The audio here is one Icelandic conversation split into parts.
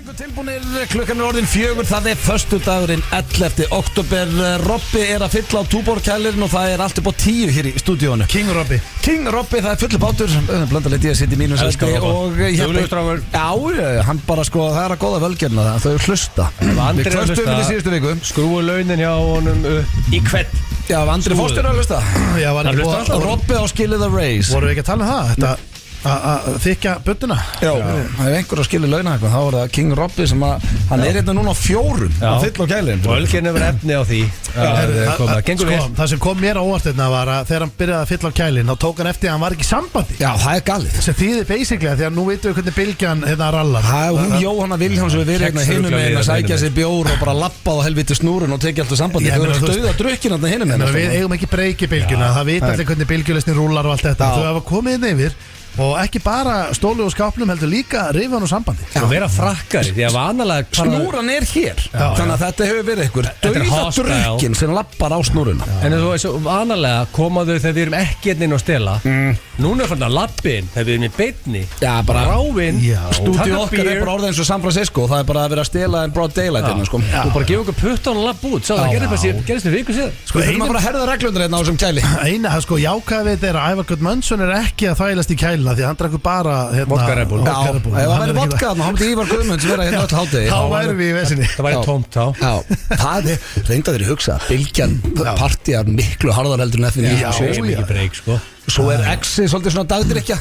Tilbúinir, klukkan orðin 4, það föstudagurinn 11. október. Robby að fylla á túborkælirinn og það allt upp á 10 hér í stúdíónu. King Robby, það fullu bátur. Blöndalegt ég að sitja í mínum selskap og já, hann bara sko, það að góða völgerna það, þau hlusta. Við klöstum í síðustu viku. Skrúi launin hjá honum í hvern. Já, Andri Foster að hlusta. Já, var ekki búið að Robby á skilið The Race. Voru við ekki að tala um það? Þetta að þykja budduna? Já, það einhver að skilja launa eitthvað. Þá var það King Robby sem að hann hérna núna á 4 að fylla á kælinn. Og Ölgerinn hefur efni á því. Það sem kom mér á óvart þetta var að þegar hann byrjaði að fylla á kælinn þá tók hann eftir að hann var ekki í sambandi. Já, það galið. Sem þýðir basically að því að nú veitum við hvernig bylgjan hérna rallar. Hún Jóhanna Vilhjáms við verið hérna hinum með að sækja sér bjór og bara lappað á helviti snúrun og tekja alltaf sambandi. Þau eru stöða drukkin hérna hinum með. Við eigum ekki breyki bylgjuna, það vita allir hvernig bylgjulestin rúlar og allt þetta. Þau hafa komið inn yfir og ekki bara stólu og skápnum heldur líka rifan og sambandi. Og vera frakkari því að vanalega snúran hér þannig að þetta hefur verið einhver dauða drukkin sem lappar á snúruna. En þú vanalega komaðu þegar við erum ekki inn og stela. Núna er fann að lappin þegar við erum í beinni. Já, bara ráfin. Stúdíu okkar er bara orðið eins og San Francisco. Það er bara að vera að stela en broad daylight sko. Þú bara gefa okkur puttan og lapp út. Sá það gerðist fyrir viku síðan. Sko, við þurfum að fara að herða reglundir hérna á þessum kæli. Eina, sko, jákvæði við er að Ævar Gudmundsson er ekki að þvælast í kælina því að hann drekkur bara vodka Red Bull. Já, ef það væri vodka þá myndi Ívar Guðmunds vera hérna öll hádegi. Þá værum við í vesinni. Það væri tómt þá. Já, það reynda þér að hugsa Bylgjan partíar miklu harðar heldur en FNÍ. Já, svo er mikið breyk, sko. Svo Exi svolítið svona dagdrykja.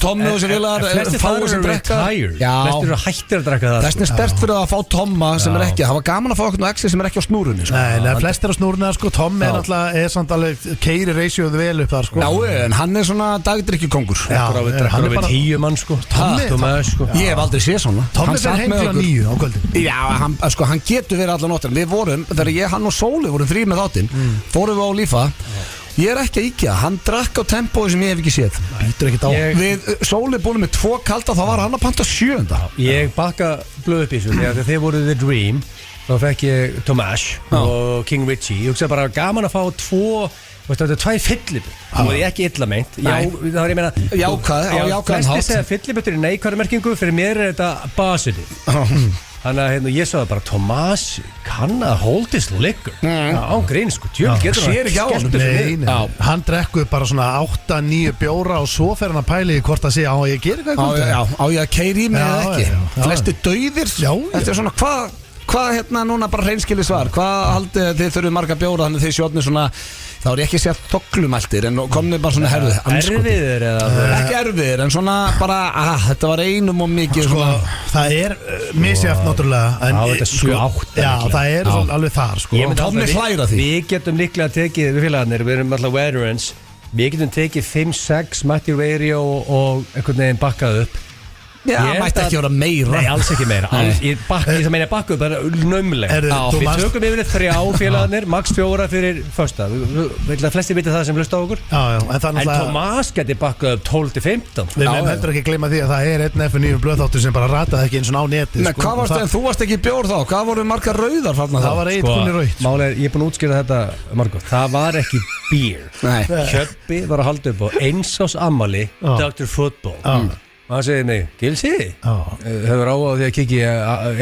Tommi og þessi vilar fáið sem drekka. Flestir eru hættir að drekka það. Þessni stert fyrir að fá Tomma sem er ekki. Það var gaman að fá okkur Exi sem er ekki á snúrunni. Nei, flestir á snúrunni, sko. Tommi er náttúrulega samt alveg keiri reysjóð vel upp þar, sko. Já, en hann er svona dagdrykkjukongur. Hann er bara 10 mann, sko. Ég hef aldrei séð svona. Tommi fer heim til 9 á kvöldin. Já, hann getur verið allan nóttina. Við vorum, þegar hann og Sóli vorum 3 með þáttinn, fórum við á Lífa. Ég er ekki að íkja, hann drakk á tempói sem ég hef ekki séð. Býtur ekkert á. Við Sóli búin með 2 kalda, þá var hann að panta 7. Ég bakka blöð upp í þessu. Þegar þið voruð The Dream, þá fekk ég Tomas og King Richie. Ég hugsaði bara gaman að fá 2 fyllibötur. Það var ég ekki illa meint. Það var ég meina jákvæðan hátt. Flestir segja fyllibötur í neikvæðri merkingu. Fyrir mér er þetta basili. Þannig að ég sagði bara Tomás kann að hold this liquor án grín sko, tjöld getur sér ekki á hann. Hann drekkuð bara svona 8-9 bjóra og svo fer hann að pæli hvort að segja á ég gera eitthvað á ég að keiri í mig eða ekki. Flesti dauðir. Þetta er svona hvað hérna núna bara hreinskili svar. Hvað haldið þið þurfið marga bjóra þannig þið sjóðnir svona. Þá er ég ekki að segja þoklumæltir en komnið bara svona herðu. Erfiðir eða? Ekki erfiðir en svona bara þetta var einum og mikið sko, það er misjæft náttúrulega. Já, þetta er 7-8. Já, það er alveg þar sko. Tommi hlæra því. Við getum líklega tekið, við félagarnir, við erum alltaf veterans. Við getum tekið 5-6 mættir veri og einhvern veginn bakkað upp. Já, mætti ekki vera meira. Nei, alls ekki meira. Ég meina bakku bara naumlega. Við tökum yfir 3 félagarnir, max 4 fyrir första. Flestir viti það sem hlusta á okkur. En Tomás geti bakkað upp 12-15. Við meðum heldur ekki gleyma því að það er einn FNÍ blöðþáttur sem bara rataði ekki eins og á neti. Nei, hvað varst það en þú varst ekki bjór þá? Hvað voru margar rauðar þarna þá? Það var 1 kunni rauð. Máli er, ég er búin að útskýra þetta Margot. Það var ekki beer. Kjöppi var að halda upp á 1 ás ammali Dr. Football. Og hann segir mig, Gilsi, hefur á því að kikki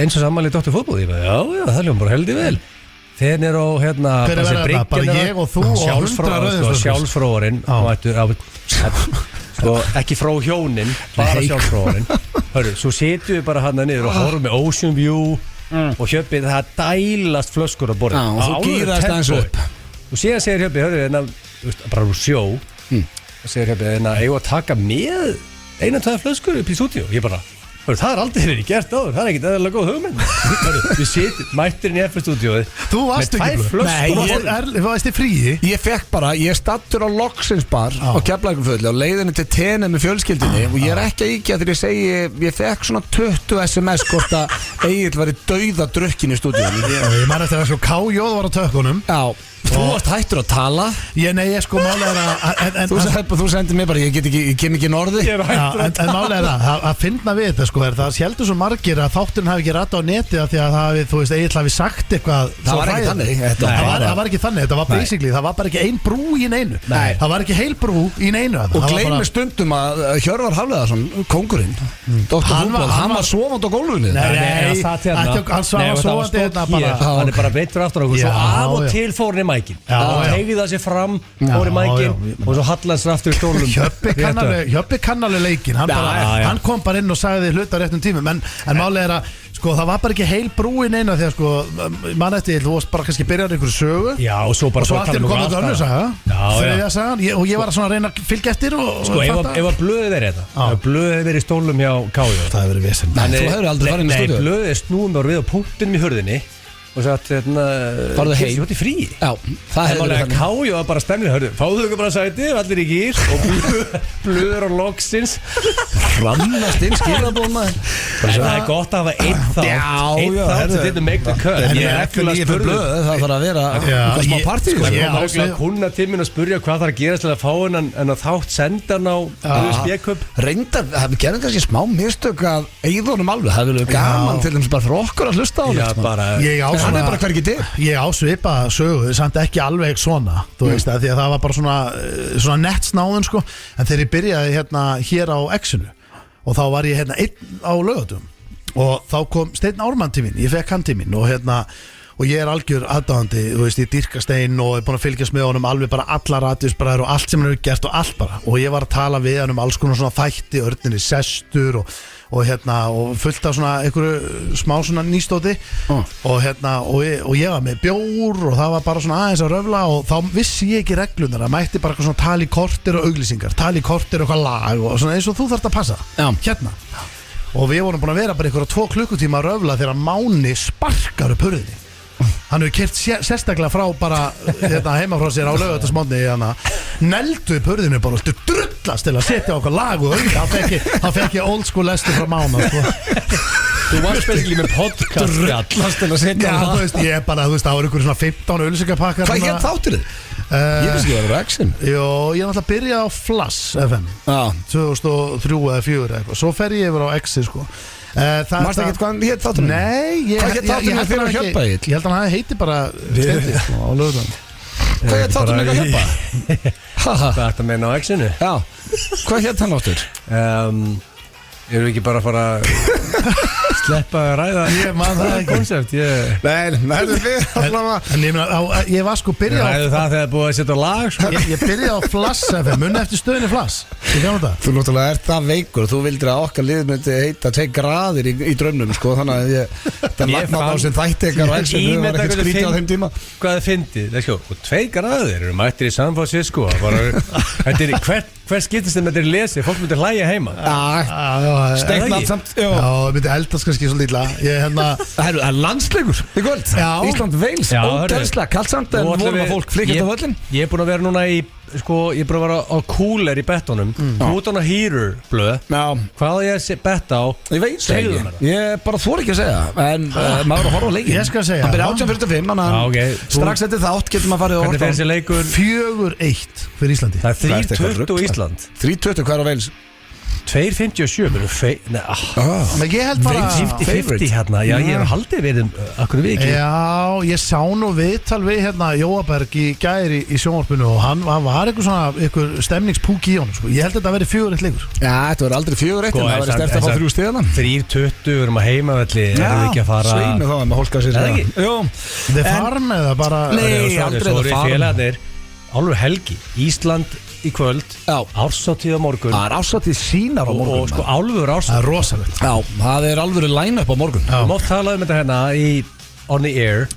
eins og samanlega Dr. Fútból. Ég bara, já, það ljóðum bara heldur vel. Þeir eru á, hérna, hver er verið það? Bara ég og þú og 100 rauðin. Sjálfsfróðurinn, sko, ekki frá hjónin, bara sjálfsfróðurinn. Hörru, svo setjum við bara hann niður og horfum með Ocean View og Hjöppi, það dælast flöskur á borðinu. Já, og þú gýrast aðeins upp. Og síðan segir Hjöppi, hörru, hérna, bara úr sjó, og segir Hjöppi, hérna, eigum að taka með 1-2 flöskur upp í stúdíu. Ég bara, það aldrei verið gert áður. Það ekkert eðalega góð hugmynd. Við sitjum mættirinn í FS-stúdíói. Þú varst ekki blöð. Nei, þú varst í fríi. Ég fekk bara, ég stattur á Loksins bar á Keflavíkurflugvelli og leiðinni til Tenni með fjölskyldinni og ég er ekki að íkja þegar ég segi ég fekk svona 20 SMS hvort að Egill væri dauða drukkin í stúdíunni. Ég man eftir að sko K.J. var á tökkunum. Já. Þú varst hættur að tala. Nei, ég sko málega Þú sendir mér bara, ég kem ekki norði. En málega að finna við þetta sko, það heldur svo margir að þátturinn hafi ekki rætt á neti því að það hafi, þú veist, Egill hafi sagt eitthvað. Það var ekki þannig. Það var ekki þannig, þetta var basically, það var bara ekki ein brú í neinu. Það var ekki heil brú í neinu. Og gleymi stundum að Hjörvar Hafliðason, kóngurinn, Dr. Fútbol, hann var sofandi á gólfinu. Nei, hann svaf sofandi bara. Hann bara beittur aftur okkur, svo af og til fór hann í mækin. Og tegði það sér fram, fór í mækin og svo hallaði sér aftur í stólum. Hjöppi kann alveg leikinn, hann kom bara inn og sagði hluta á réttum tímum, en málið er að sko það var bara ekki heil brú í neina því að sko mann eftir þú varst bara kannski byrjar einhverju sögu. Já, og svo bara allir komið til önnur saga, þriðja sagan, og ég var að svona reyna að fylgja eftir og sko ef að blöðið er þetta, ef blöðið er verið í stólum hjá Káju, það hefur verið vesen. Þú hefur aldrei farið inn í stúdíu. Nei, blöðið er snúum við á punktinum í hurðinni og sagt, farðu heim. Þú ert í frí. Já, það hefur verið þannig. Káju var bara stemnið, hörðu, fáðu þau bara sæti, allir í gýr og blöður á loksins. Rannast inn skilabóðmaður. Það er gott að hafa einn þátt sem þetta make the cut. En ég er ekki líka fyrir blöðu, það þarf að vera eitthvað smá partí. Ég ákveð að kunna tíminn að spurja hvað þarf að gerast til að fá hennan en að þátt senda hann á USB-kupp. Reyndar, það gerði kannski smá mistök að eyðunum alveg, það hefur verið gaman til þess bara fyrir okkur að hlusta á þetta. Hann er bara hver ekki til. Ég ásvipa sögu, samt ekki alveg svona, þú veist það, því að það var bara svona nett snáðun sko, en þegar ég byrjaði hérna hér á X-inu og þá var ég hérna einn á Laugardögum og þá kom Steinn Ármann til mín, ég fekk hann til mín og hérna og ég er algjör aðdáðandi, þú veist, ég dýrka Steinn og er búin að fylgjast með honum alveg bara allar radíusbræður og allt sem hann hefur gert og allt bara og ég var að tala við hann alls konar svona þætti, Örninni sestur og hérna, og fullt af svona einhverju smá svona nýstóti og hérna, og ég var með bjór og það var bara svona aðeins að röfla og þá vissi ég ekki reglunar, það mætti bara svona tala í kortir og auglýsingar, tala í kortir og eitthvað lag og svona eins og þú þarft að passa hérna, og við vorum búin að vera bara einhverja 2 klukkutíma að röfla þegar Máni sparkar upp hurðinni. Hann hefur kert sérstaklega frá bara hérna, heima frá sér á Laugardagsmorgni neldu upp hurðinu bara drullast til að setja okkar lag og þá fekk ég old school lestur frá Mána sko. Þú varst spesially með podcast drullast til að setja þú veist, ég bara, þú veist, það var einhverjum svona 15 auglýsingapakkar. Hvað hér þáttur þið? Ég finnst ekki að vera X-in. Jó, ég er náttúrulega að byrja á Flass FM 2003 eða 2004 eitthvað, svo fer ég yfir á X-i sko. Mást ekki hvað hann hétt þátturinn? Nei, ég held að hann heiti bara Steindi á Laugardögum. Hvað hétt þátturinn ekki að hjálpa? Hvað ætti að meina á X-inu? Já, hvað hétt hann áttur? Erum við ekki bara að fara að sleppa að ræða koncept? Nei, ég var sko byrjað á það þegar það búið að setja lag sko. Ég byrjaði á Flass FM, munið eftir stöðinni Flass. Þú náttúrulega ert það veikur, þú vildir að okkar lið myndi heita 2 graðir í draumnum sko, þannig að það magna þá sem þættekar og X-inu var ekkert skrítið á þeim tíma. Hvað þið fyndið? Og 2 graðir eru mættir í San Francisco. Hver skiptist þeim þetta er lesið? Fólk myndir hlæja heima. Steiknað samt. Já, það myndi eldast kannski svo lítla. Það er landsleikur í kvöld. Ísland Wales, ógæðslega kallt samt en vonum að fólk flykkist á völlin. Ég er búin að vera núna í ég er búin að vera á Cooler í bettunum. Út á Heater blöð. Hvað ég að betta á? Ég veit ekki. Ég bara þori ekki að segja. En maður að horfa á leikin. Ég skal segja. Hann byrja 18:45. Strax eftir þátt getur maður farið að horfa. Hvernig fer þessi leikur? 4-1 fyrir Íslandi. Það er 3-20 Ísland. 3-20 hvað er á Wales? 2.57 Men ég held bara 50-50 hérna. Já, ég hef haldið við akkur við ekki. Já, ég sá nú viðtal við hérna Jóaberg í gær í sjónvarpinu og hann var eitthvað stemningspúk í honum sko. Ég held að þetta verið 4-1 leikur. Já, þetta verið aldrei 4-1 en það verið sterkt að fá 3 stíðana. 3-20, við erum að heimavelli. Erum við ekki að fara sveinu þá með hólka sér. Þið farm eða bara nei, aldrei farm. Álfur helgi, Ísland í kvöld, árshátíð á morgun. Það er árshátíð sínar á morgun. Og sko álfur árshátíð. Það er rosalegt. Já, það er alveg line-up á morgun. Við mátt tala um þetta hérna í On the Air.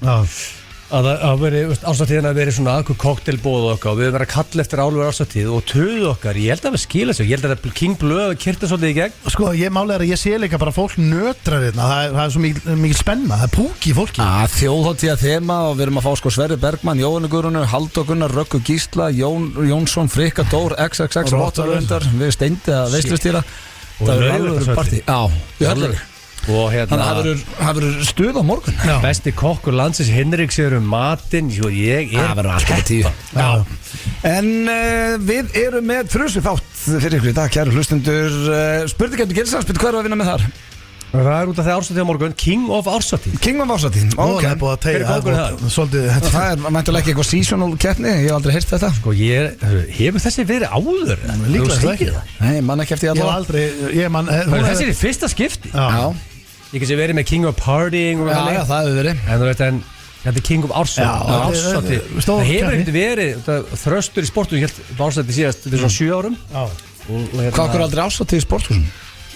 Að árshátíðina að veri svona koktelbóð okkar og við verðum að kalla eftir álfur árshátíð og töðu okkar, ég held að við skila sig. Ég held að King Blöð kyrta svolítið í gegn. Sko, ég máli er að ég sé líka bara fólk nötrar hérna. Það er svo mikil spenna, það er púk í fólki. Þjóðhátíða þema og við erum að fá sko Sverrir Bergmann, Jóhannu Guðrúnu, Halldór Gunnar, Röggu Gísla, Jónsson, Frikka Dór, XXX, Róttaröndar, við steindi að veislustýra. Það er alveg partí. Já, Og Þannig að það verður stuð á morgun. Besti kokkur landsins Hinriks matinn. Ég Það verður alltaf 10. En við erum með frusu þátt fyrir ykkur í dag, kæru hlustendur. Spurningarnir Gilsans, hver var að vinna með þar? Það er út af því ársatið á morgun. King of ársatið. King of ársatið, ok. Það er búið að tegja. Það er mæntulega ekki eitthvað seasonal keppni. Ég hef aldrei heyrt þetta. Sko hefur þessi verið áður? Líklega ekki. Nei, mann ekki eftir Þessi er í fyrsta skipti. Ég kannski verið með King of Partying. Já, það hefur verið. En þú veit en þetta er King of ársatið. Það hefur ekkert verið þröstur í sportu. Ég held ársatið síðast fyrir svona 7 árum. Hvað okkur aldrei ársatið í sporthúsum?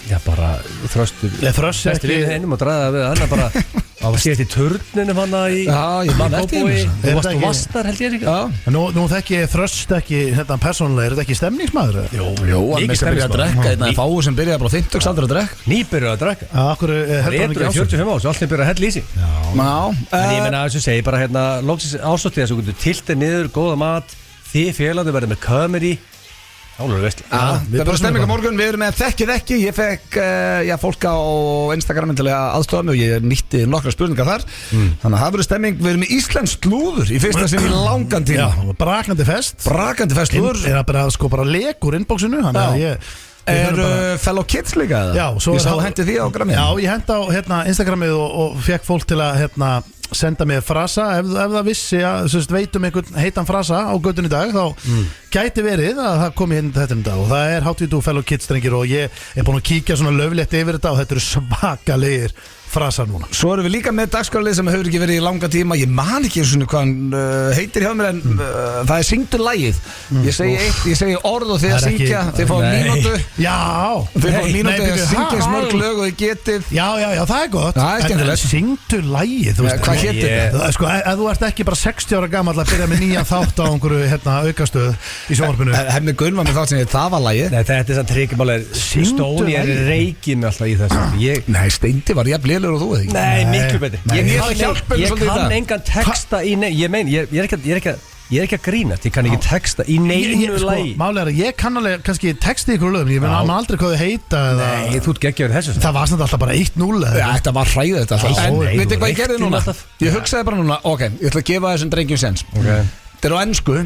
Já, bara þröstur Bestir við hennum og draða við hann bara á síðast í turninum hann í ég man eftir Þú varst og vastar held ég ekki Nú þekki ég þröst ekki þetta persónulega, er þetta ekki stemningsmaður? Jú, hann með sem byrjaði að drekka Það er fáið sem byrjaði bara 50 aldrei að drekka Nýbyrjaði að drekka Það er eitthvað 45 árs og allt er byrjaði að hella í sig En ég menna að þessu segi bara loksins ásóttið þessu tiltið niður, góða mat Þið félagið verður með comedy Álur veist Það er bara stemming á morgun, við erum með þekkið ekki Ég fekk fólk á Instagram til að aðstofa mig og ég nýtti nokkra spurningar þar Þannig að það verður stemming, við erum með íslenskt slúður í fyrsta sinn í langan tíma Brakandi fest slúður Er það bara legur innbóksinu Fellow Kids líka eða? Ég sá hendi því á Grammy Já, ég hendi á Instagramið og fekk fólk til að senda mér frasa ef það vissi að veitum einhvern heitan frasa á göttun í dag þá gæti verið að það komi hérna þetta í dag og það er How Do You Do Fellow Kids drengir og ég er búin að kíkja svona löflétt yfir þetta og þetta eru svakalegir frasar núna. Svo erum við líka með dagskrárlið sem hefur ekki verið í langa tíma ég man ekki svona hvað hann heitir hjá mér en það er syngdu lagið ég segi orð og þið að syngja þið fáum mínútu þið fáum mínútu að syngja smörg lög og þið getið já, það er gott það er skemmtilegt syngdu lagið hvað heitir þetta? Sko, ef þú ert ekki bara 60 ára gamall að byrja með nýja þátt á einhverju aukastöð í sjónvarpinu Hemmi Gunn var með þátt sem það var lagið þetta er sann tryggimálega Stóni er reikið með alltaf í þessu Nei, Steindi var jafn lélegur og þú eða ekki Nei, miklu betri Ég kann engan texta í ég er ekki að grínast ég kann ekki texta í neinu lagi Málega ég kann alveg kannski texti ykkur lögum ég menn aldrei hvað þau heita Nei, þú ert geggjaður þessu Það var alltaf bara 1-0 Þetta var hræðið þetta En veitir hvað ég gerði núna? Ég hugsaði bara núna Ok, ég ætla að gefa þessum drengjum sens Þetta er á ennsku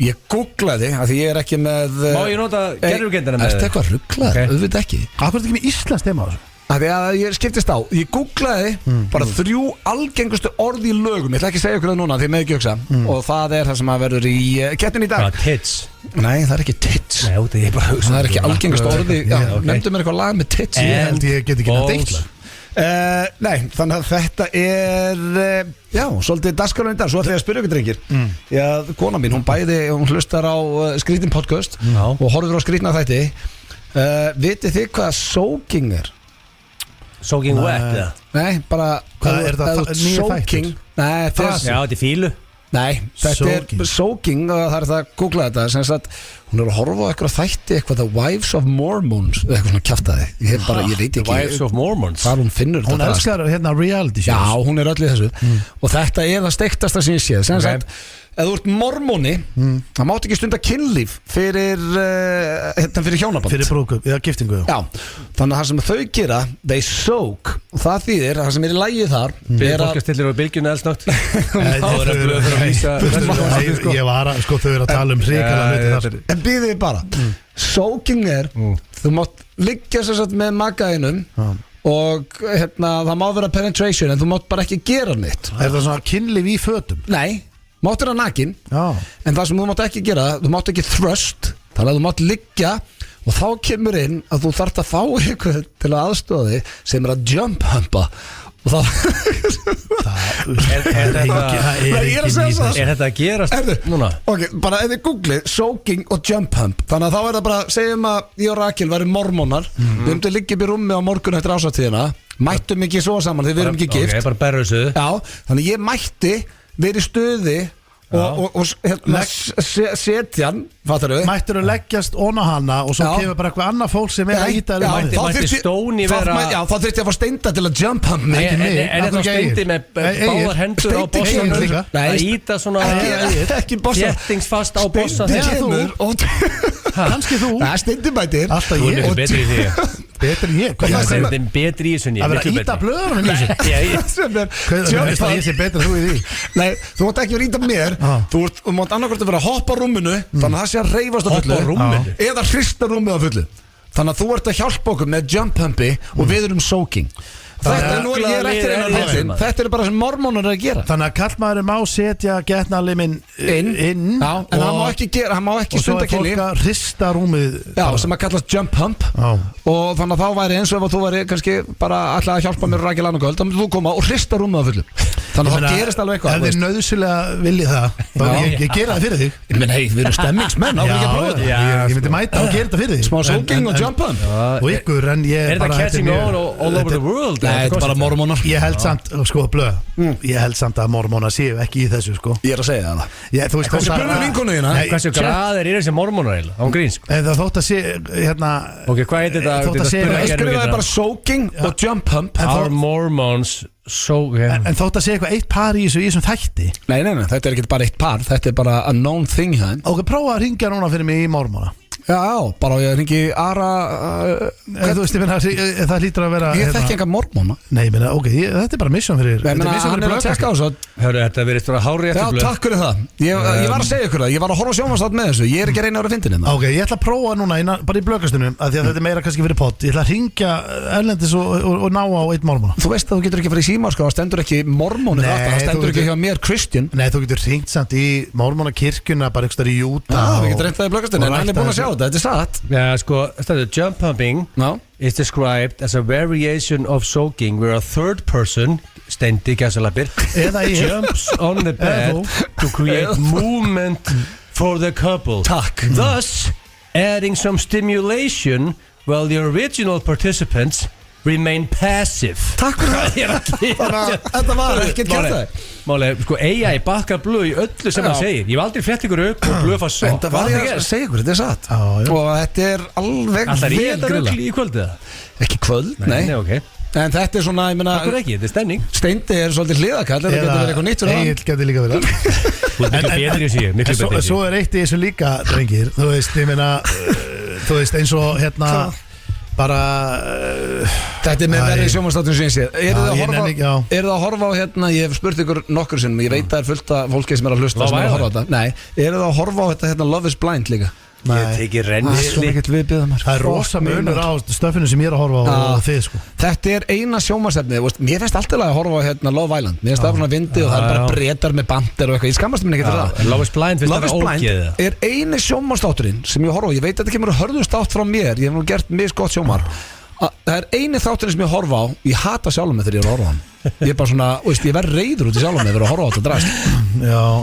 Ég googlaði, af því ég er ekki með Má ég nota gerðurgendina með þið? Ertu eitthvað rugglaður? Auðvitað ekki Akkur er þetta ekki með íslenskt tema á þessu? Af því að ég skiptist á Ég googlaði bara 3 algengustu orð í lögum Ég ætla ekki að segja ykkur það núna, því ég með ekki hugsa Og það er það sem að verður í keppninni í dag Tits Nei, það er ekki tits Nei, það er bara hugsa Það er ekki algengustu orði Nefndu mér eitthvað lag með tits Ég held ég get ekki nefnt eitt lag Nei, þannig að þetta er já, svolítið dagskrárinn í dag Svo ætla ég að spyrja ykkur drengir Já, kona mín, hún hlustar á skrítin podcast Og horfir á skrítna þætti Vitið þið hvað soaking er? Soaking wet, ja Nei, bara Hvað er það? Soaking Nei, já, þetta er fílu Nei, þetta er soaking og það er það að googla þetta sem sagt, hún er að horfa á eitthvað þætti eitthvað The Wives of Mormons eitthvað svona kjaftaði ég veit ekki The Wives of Mormons Þar hún finnur Hún elskar reality shows Já, hún er öll í þessu og þetta er það steiktasta sem ég séð sem sagt Ef þú ert mormóni, það mátt ekki stunda kynlíf fyrir hjónaband Fyrir brúkup, eða giftingu Já, þannig að það sem þau gera They soak, og það þýðir það sem er í lagið þar Fólk stillir á bylgjuna elsnátt Ég var að, þau eru að tala hrikalega hluti þar En býðið bara Soaking er, þú mátt liggja sér satt með magaðinum Og það má vera penetration En þú mátt bara ekki gera neitt Er það svona kynlíf í fötum? Nei Máttur að nakin En það sem þú mátt ekki gera Þú mátt ekki thrust Þannig að þú mátt liggja Og þá kemur inn að þú þarft að fá ykkur til að aðstofa þig sem er að jump humpa Og þá Er þetta að gerast núna? Ok, bara ef þið googlið soaking og jump hump Þannig að þá er það bara Segjum að ég og Rakel væri mormónar Við höfum til að liggja upp í rúmi á morgun eftir ásatíðina Mættum ekki svo saman því við erum ekki gift Ok, bara berru þessu Já, þannig ég mætti verið stuði og setja hann fattar þau? Mættur að leggjast óna hana og svo kemur bara eitthvað annað fólk sem er að íta Mætti Stóni vera Já, þá þurfti ég að fá Steinda til að jump hann Er þetta Steindi með báðar hendur á bossan að íta svona þéttingsfast á bossan Kannski þú Steindi mætir Alltaf ég er betri í því Betri en ég Það er betri í þessu en ég Að vera að íta blöðunum í þessu Hvað ég sé betur þú í því Nei, þú mátt ekki vera íta mér Þú mátt annarkvæmt að vera að hoppa á rúminu Þannig að það sé að reyfast á fullu Eða hrista rúmið á fullu Þannig að þú ert að hjálpa okkur með jump pumpi Og við erum soaking Þetta er bara sem mormónur er að gera Þannig að kallmaðurinn má setja getnaliminn inn en hann má ekki stunda kynlíf og svo er fólk að hrista rúmið sem að kallast jump pump og þannig að þá væri eins og ef þú væri kannski bara alltaf að hjálpa mér að rækja lán og göld þá myndir þú koma og hrista rúmið á fullu þannig að það gerist alveg eitthvað ef þið nauðsynlega viljið það ég gera það fyrir þig við erum stemmingsmenn ég myndi mæta og gera þetta fyrir þig smá soaking og jump pump og ykkur en ég er það catching on all over the world Nei, þetta er bara mormónar Ég held samt, sko, ég held samt að mormónar séu ekki í þessu, sko Ég er að segja það Þú veist, Hversu brunur vinkonu þína? Hversu graðir er þessi mormónar eiginlega? Án gríns Það þótt að sé, hérna Ok, hvað heitir þetta? Þótt að sé Það skrifaði bara soaking og jump pump Our mormons En þótt að sé eitthvað eitt par í þessum þætti Nei, þetta er ekki bara eitt par Þetta er bara a known thing Ok, prófa að ringja núna fyrir mig í mormóna Já, bara ég ringi Ara Þú veist, ég meina, það lítur að vera Ég þekki enga mormóna Nei, ég meina, ok, þetta er bara mission fyrir Hann er að tjekka á þessu Hörru, þetta verið stóra hári Já, takk fyrir það Ég var að segja ykkur það Ég var að horfa sjónvarpsþátt með þessu Ég er ekki að reyna að vera fyndin hérna Ok, ég ætla að prófa núna, bara í blökastunum Því að þetta er meira kannski fyrir pott Ég ætla að ringja erlendis og ná á eitt mormóna Þú veist að þú getur ekki farið í síma Það stendur ekki mormónu Það stendur ekki hjá mér Christian Nei, þú getur ringt samt í mormónakirkjuna Bara einhverstaðar í Utah Við getum reynt það í blökastunum En hann er búin að sjá þetta, þetta er satt Já, sko, jump pumping is described as a variation of soaking where a third person stendi gæsalapir jumps on the bed to create movement for the couple thus adding some stimulation while the original participants remain passive Takk fyrir það Þetta var ekkert gert það Málega, sko, AI bakkar blöð í öllu sem hann segir Ég hef aldrei flett ykkur upp og blöð fannst svo Þetta var ég að segja ykkur, þetta er satt Og þetta er alveg Alltaf ég þetta rögl í kvöldið það Ekki kvöld, nei okay. En þetta er svona, ég meina Takk fyrir ekki, þetta er stemning Steindi er svolítið hliðakall Þetta getur verið eitthvað nýtt fyrir hann Egil getur líka verið Þú ert miklu betri í sig, miklu betri í sig Svo er eitt í þessu líka, drengir Þú veist, ég meina Þú veist, eins og hérna bara Þetta er með verið sjónvarpsþáttum sem ég sé Eru það að horfa á hérna Ég hef spurt ykkur nokkur sinnum Ég veit að það er fullt af fólki sem er að hlusta sem er að horfa á þetta Nei, eru það að horfa á þetta hérna Love is Blind líka Ég tekið rennsli Það er rosa munur á stöfinu sem ég er að horfa á og þið sko Þetta er eina sjónvarpsefni Mér finnst alltaf að horfa á hérna Love Island Mér finnst það svona vindi og það er bara brettar með bandir og eitthvað Ég skammast mér ekki til það Love is Blind finnst það ógeð er eini sjónvarpsþátturinn sem ég horfa á Ég veit að þetta kemur hörðust átt frá mér Ég hef nú gert misgott sjónvarp Það er eini þátturinn sem ég horfa á Ég hata sjálfum mig þegar ég er að horfa á hann Ég er bara svona, ég verð reiður út í sjálfum mig þegar ég er að horfa á þetta drast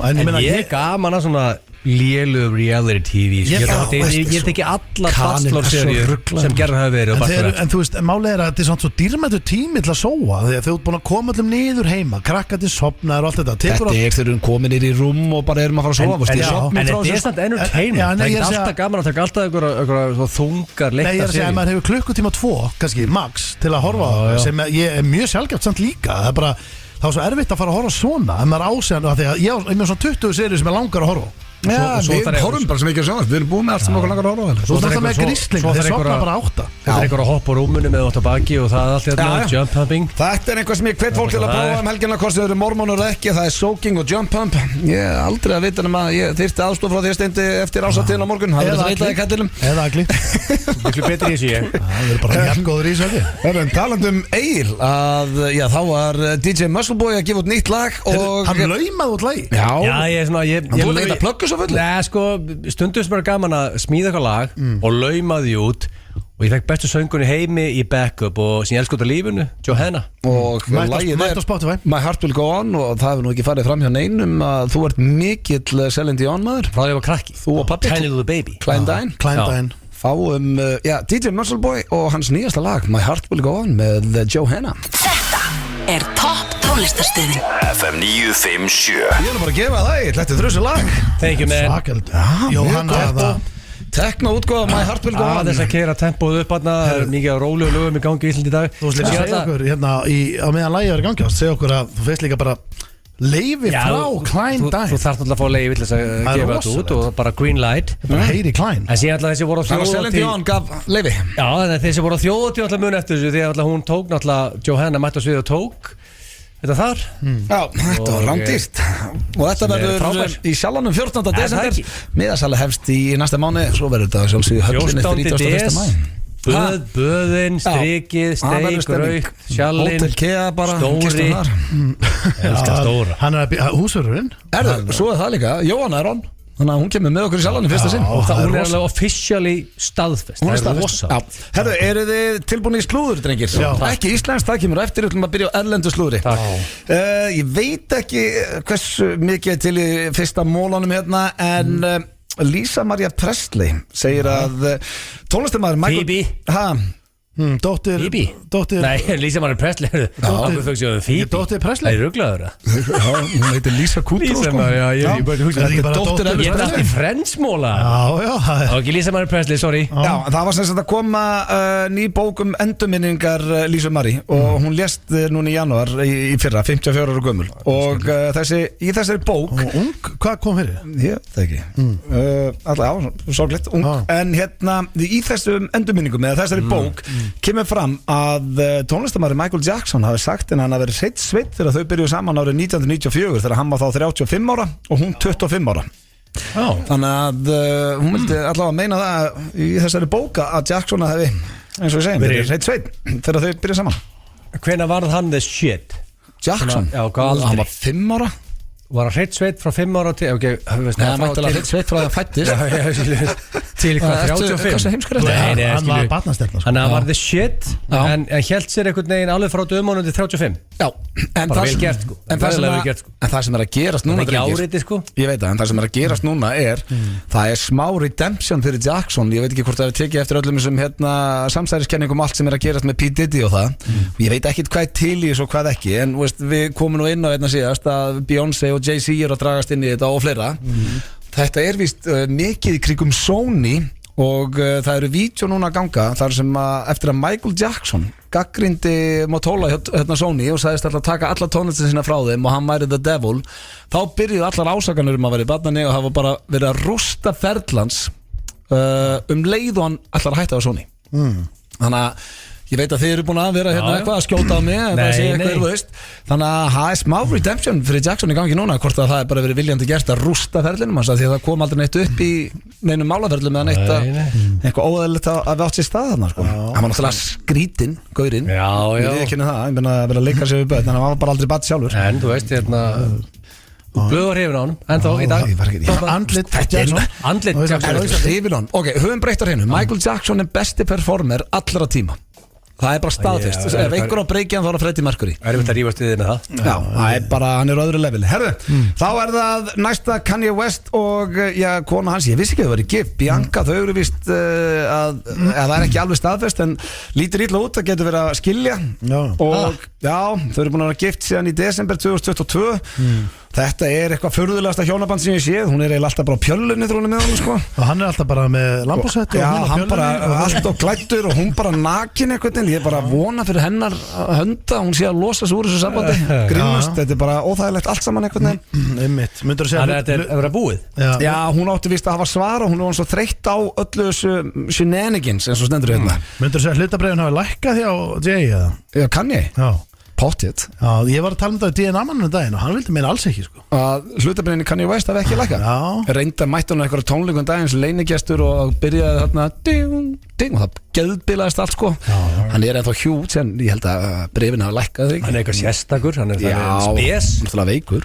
En ég er gaman að svona lélu reality TV Ég tek ekki alla Bachelor-seríur sem gerðan hafa verið En þú veist, málega er að þetta er svona svo dýrmættu tími til að sóa Þegar þau ert búin að koma allum niður heima krakkandi sopnaður og allt þetta Þetta er þegar við erum komin í rúm og bara erum að fara að sofa En þetta er svona entertainment Það er ekki alltaf gaman að taka alltaf einhverja þungar leikta Nei, ég er að segja að maður hefur klukkutíma 2 kannski max til að horfa á sem ég er mjög sjálfgeft samt líka Það er bara, það er svo erfitt að fara að horfa svona en maður ásegðan að því að ég er með svona 20 seríur sem er langar að horfa Já, við horfum bara sem ekki að sjá Við erum búin með allt sem okkur langar að horfa Svo er það með gríslinga, þeir sopna bara 8 Það er einhver að hoppa á rúmunu með 8 baki og það er allt hérna, jump pumping Þetta er einhver sem ég hvet fólk til að prófa helgina hvort þau eru mormónur ekki, það er soaking og jump pump Ég er aldrei að vita nema ég þyrfti aðstof frá þér Steindi eftir ásatíðin á morgun Það verður það í kallinum Eða agli Miklu betri í þessu ég Það verður bara jafngóður í þessu Talandum Egil að þá var DJ Muscleboy að gefa út nýtt lag Hann laumaði út lagi Þú er ekkert að plugga svo fullu Stundum sem er gaman að smíða eitthvað lag og lauma því út og ég fekk bestu söngunni heimi í backup og sem ég elsku út á lífunu, Johanna og lagið er My Heart Will Go On og það hefur nú ekki farið fram hjá neinum að þú ert mikill Celine Dion maður frá því að ég var krakki, þú og pappi Tiny Little Baby Klein fáum DJ Muscleboy og hans nýjasta lag My Heart Will Go On með Johanna Þetta er topp tónlistarstöðin FM 957 Ég er bara að gefa það eitt, þetta er þrjusu lag Thank you man Johanna Tekna útgóða My Heart Will Go On Þess að keyra tempóð upp hérna Það er mikið á rólu og lögum í gangi í Íslandi í dag Þú veist líka að segja okkur hérna á meðan lagið er í gangi segja okkur að þú veist líka bara Leifi frá Klein Dime. Þú þarft alltaf að fá leifi til þess að gefa þetta út og bara green light. Bara heyri Klein. En síðan alltaf þessi voru á Þannig að Celine Dion gaf leifi. Já, en þessi voru á þjóðatíð alltaf mun eftir þessu því að hún tók náttúrulega, Johanna mætti á svið og tók þetta þar. Já, þetta var rándýrt. Og þetta verður í Sjallanum 14. desember. Miðasala hefst í næsta mánuði. Svo verður þetta sjálfsögðu höllinni 31. maí. Böðin, strikið, steik, rauk, sjallinn, Hotel Kea bara, stóri. Elskar stóra. Hann húsvörðurinn. Svo það líka, Jóhanna on. Þannig að hún kemur með okkur í Sjallanum fyrsta sinn. Og hún alveg officially staðfest. Hún rosa. Herðu, eru þið tilbúin í slúður, drengir? Ekki íslenskt, það kemur eftir. Við ætlum að byrja á erlendu slúðri. Ég veit ekki hversu mikið til í fyrsta mólunum hérna, en Lisa Maria Presley segir að tónlistarmaður Phoebe Dóttir Nei, Lisa Maria Presley Dóttir Presley Það er ruglaður hún heitir Lisa Kudrow Ég er alltaf í frensmóla Og ekki Lisa Maria Presley, sorry Já, það var sem sagt að koma ný bók endurminningar Lisa Marie og hún lést núna í janúar í fyrra, 54 ára gömul og í þessari bók Hvað kom fyrir? Ég það ekki alltaf, já, sorglitt en hérna, í þessum endurminningum eða þessari bók kemur fram að tónlistarmaður Michael Jackson hafi sagt en hann hafi verið hreitt sveitt þegar þau byrjuðu saman árið 1994 þegar hann var þá 35 ára og hún 25 ára þannig að hún vildi allavega meina það í þessari bóka að Jackson hafi, eins og ég segjum, verið hreitt sveitt þegar þau byrjuðu saman. Hvenær varð hann the shit? Jackson? Já, hann var 5 ára. Var hann hreitt sveitt frá 5 ára til hann var hreitt sveitt frá það fættist til hvað, 35? Nei, hann var barnastefna Þannig að hann var the shit en hélt sér einhvern veginn alveg frá dömunum til 35 Já, bara vel gert sko en það sem er að gerast núna ég veit það, en það sem er að gerast núna það er smá redemption fyrir Jackson ég veit ekki hvort það hefur tekið eftir öllum þessum samsæriskenningum allt sem er að gerast með P. Diddy og það ég veit ekkit hvað er til í þessu og hvað ekki en við komum nú inn á einna síðast að Beyoncé og Jay-Z eru að dragast inn í þetta og fleira þetta er víst mikið í kringum Sony og það eru vídeo núna að ganga þar sem eftir að Michael Jackson gaggrindi Mottola hérna Sony og sagðist alltaf að taka alla tónlistina sína frá þeim og hann væri the devil þá byrjuðu allar ásakanir að vera í barnani og hafa bara verið að rústa ferlans leið og hann allar að hætta á Sony þannig að ég veit að þið eru búin að vera hérna eitthvað að skjóta á mig þannig að það er smá redemption fyrir Jackson í gangi núna hvort að það er bara verið viljandi gert að rústa ferlinum því að það kom aldrei neitt upp í neinum málaferlum eða neitt eitthvað óæðilegt að við átt sér stað þarna hann var náttúrulega skrítinn, gaurinn ég veit ekki það, ég meina að vera að leika sér við börn þannig að hann var bara aldrei badd sjálfur en þú veist hérna blöður hrifin á hann, en þó í dag Andlit Jackson Ok, höfum breyttar hennu Michael Jackson er besti performer allra tíma Það er bara staðfest Ef einhver á breykjan þá er það Freddie Mercury Það er að rífast við þinn það Já, það er bara, hann er á öðru level Herðu, þá er það næsta Kanye West og kona hans, ég vissi ekki að það var í gift Bianca, þau eru vist að það er ekki alveg staðfest en lítur illa út, það getur verið að skilja og þau eru búin að vera gift síðan í desember 2022 Þetta er eitthvað furðulegasta hjónaband sem ég séð Hún er eiginlega alltaf bara á pjöllunni þrónu með hann sko. Og hann er alltaf bara með lambúsett Já, hann bara alltaf klættur og hún bara nakin eitthvað Ég er bara að vona fyrir hennar hönda Hún sé að losa sig úr þessu sambandi Grimmast, þetta er bara óþægilegt allt saman eitthvað Einmitt, myndur þú segja Þannig að þetta er verið búið Já, hún átti vist að hafa svar og hún var svo þreytt á öllu þessu shenanigans eins og stendur hérna Myndur þú segja að hlutabréfin hafi lækkað hjá Jay eða? Já, Kanye? Já Pottet. Já, ég var að tala um það í DNA-mannum daginn og hann vildi meina alls ekki sko. Að hlutabréfin Kanye West hafi ekki lækkað. Reynda mætti hann eitthvað tónleikum daginn sem leinigestur og byrjaði þarna ding og það geðbilaðist allt sko. Hann er ennþá hjút en ég held að bréfin hafi lækkað Hann er eitthvað sérstakur, hann er spes náttúrulega veikur.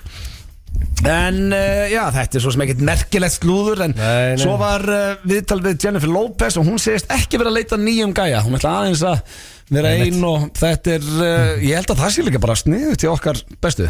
En þetta er svo sem ekkert merkilegt slúður en svo var viðtal við Jennifer Lopez og hún segist ekki verið að leita nýjum gæja. Hún ætla aðeins að vera einn og þetta er ég held að það sé líka bara sniðugt til okkar bestu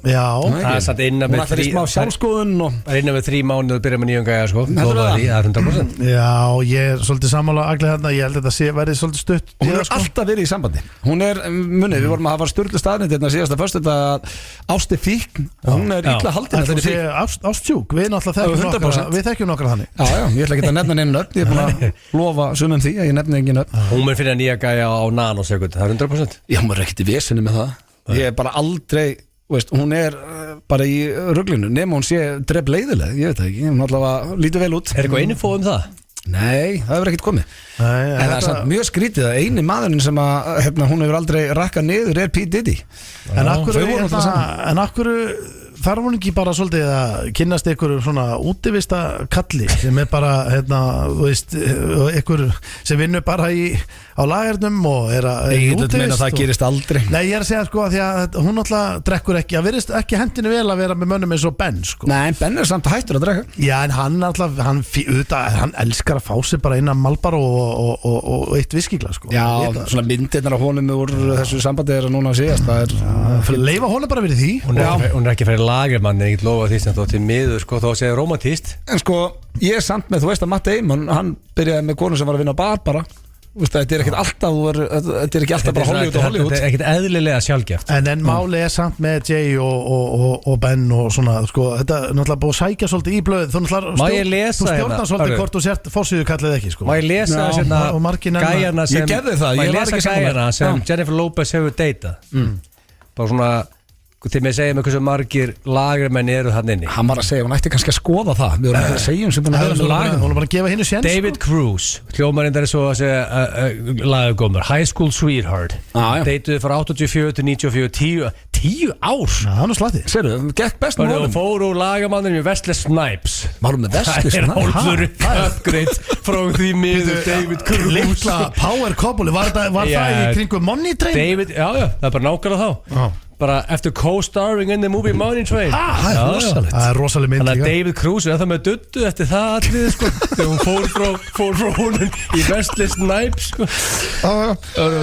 Já, það er satt innan með smá sjálfskoðun og innan með 3 mánuð og byrja með nýjum gæja sko. Það er 100% Já, ég er svolítið sammála Agli þarna, ég held að þetta verið svolítið stutt Hún er alltaf verið í sambandi Hún er, munið, við vorum að hafa sturlu staðnitt hérna síðasta föstudag Ásti Fíkn og hún er illa haldin Ástjúk, við þekkjum nokkra þannig Já, ég ætla ekki að nefna neina nöfn Ég er búin að lofa sumum því að ég nefni engin nöfn Hún mun finna nýja gæja á nanosekund, það er 100% Já, maður er ekkert í vesinu með það Ég er bara aldrei veist, hún bara í ruglinu nema hún sé drepp leiðileg, ég veit það ekki, hún allavega lítur vel út. eitthvað info það? Nei, það hefur ekkert komið. En það samt mjög skrítið að eini maðurinn sem að hún hefur aldrei rakkað niður P. Diddy. En akkur þarf hún ekki bara svolítið að kynnast einhverju svona útivista kalli sem bara, þú veist, einhver sem vinnur bara á lagernum og í útivist. Það gerist aldrei. Nei, ég að segja sko að því að hún alltaf drekkur ekki, að verðist ekki hendinu vel að vera með mönnum eins og Ben sko. Nei, Ben samt hættur að drekka. Já, en hann alltaf, hann elskar að fá sig bara innan Malboro og eitt viskigla sko. Já, svona myndirnar á honum úr þessu sambandi núna að síðast. Leifa honum bara verið því. Hún ekki fyrir lagermann, ég get lofa því sem þó til miður sko, þó að segja romantist. En sko, ég samt með, þú veist að Matt Damon, hann byrjaði með konu sem var að vinna á bar bara. Þetta ekkert alltaf þetta ekki alltaf bara Hollywood og Hollywood. Þetta ekkert eðlilega sjálfgeft. En máli samt með Jay og Ben og svona, sko, þetta náttúrulega búið að sækja svolítið í blöð. Þú stjórnar svolítið hvort þú sért fórsíðu kallið ekki, sko. Má ég lesa gæjarna sem, ég gerði það, ég var ekki gæjarna sem Jennifer Lopez hefur datað. Bara svona, þið með segja mig hversu margir lagermenn eru hann inni. Hann var að segja, hann ætti kannski að skoða það. Við vorum að segja sem búin að höfða með lagermenn. Hún var bara að gefa hinnu séns. David Cruz, hljómarindar svo að segja lagergómar, High School Sweetheart. Datuði frá 84 til 94, 10 ár. Já, hann er slatti. Serðu, gekk best með honum. Og fór úr lagermanninu með Wesley Snipes. Varum með Wesley Snipes? Það hálfur upgrade frá því miður David Cruz. Litla power couple, var það í kringum Money Train? David, já, það er bara nákvæmlega þá. Bara eftir co-starring in the movie Money Train. Það er rosalegt. Það er rosaleg mynd. Þannig að David Cruz er það með duttu eftir það allir sko. Þegar hún fór frá honum í Wesley Snipes sko.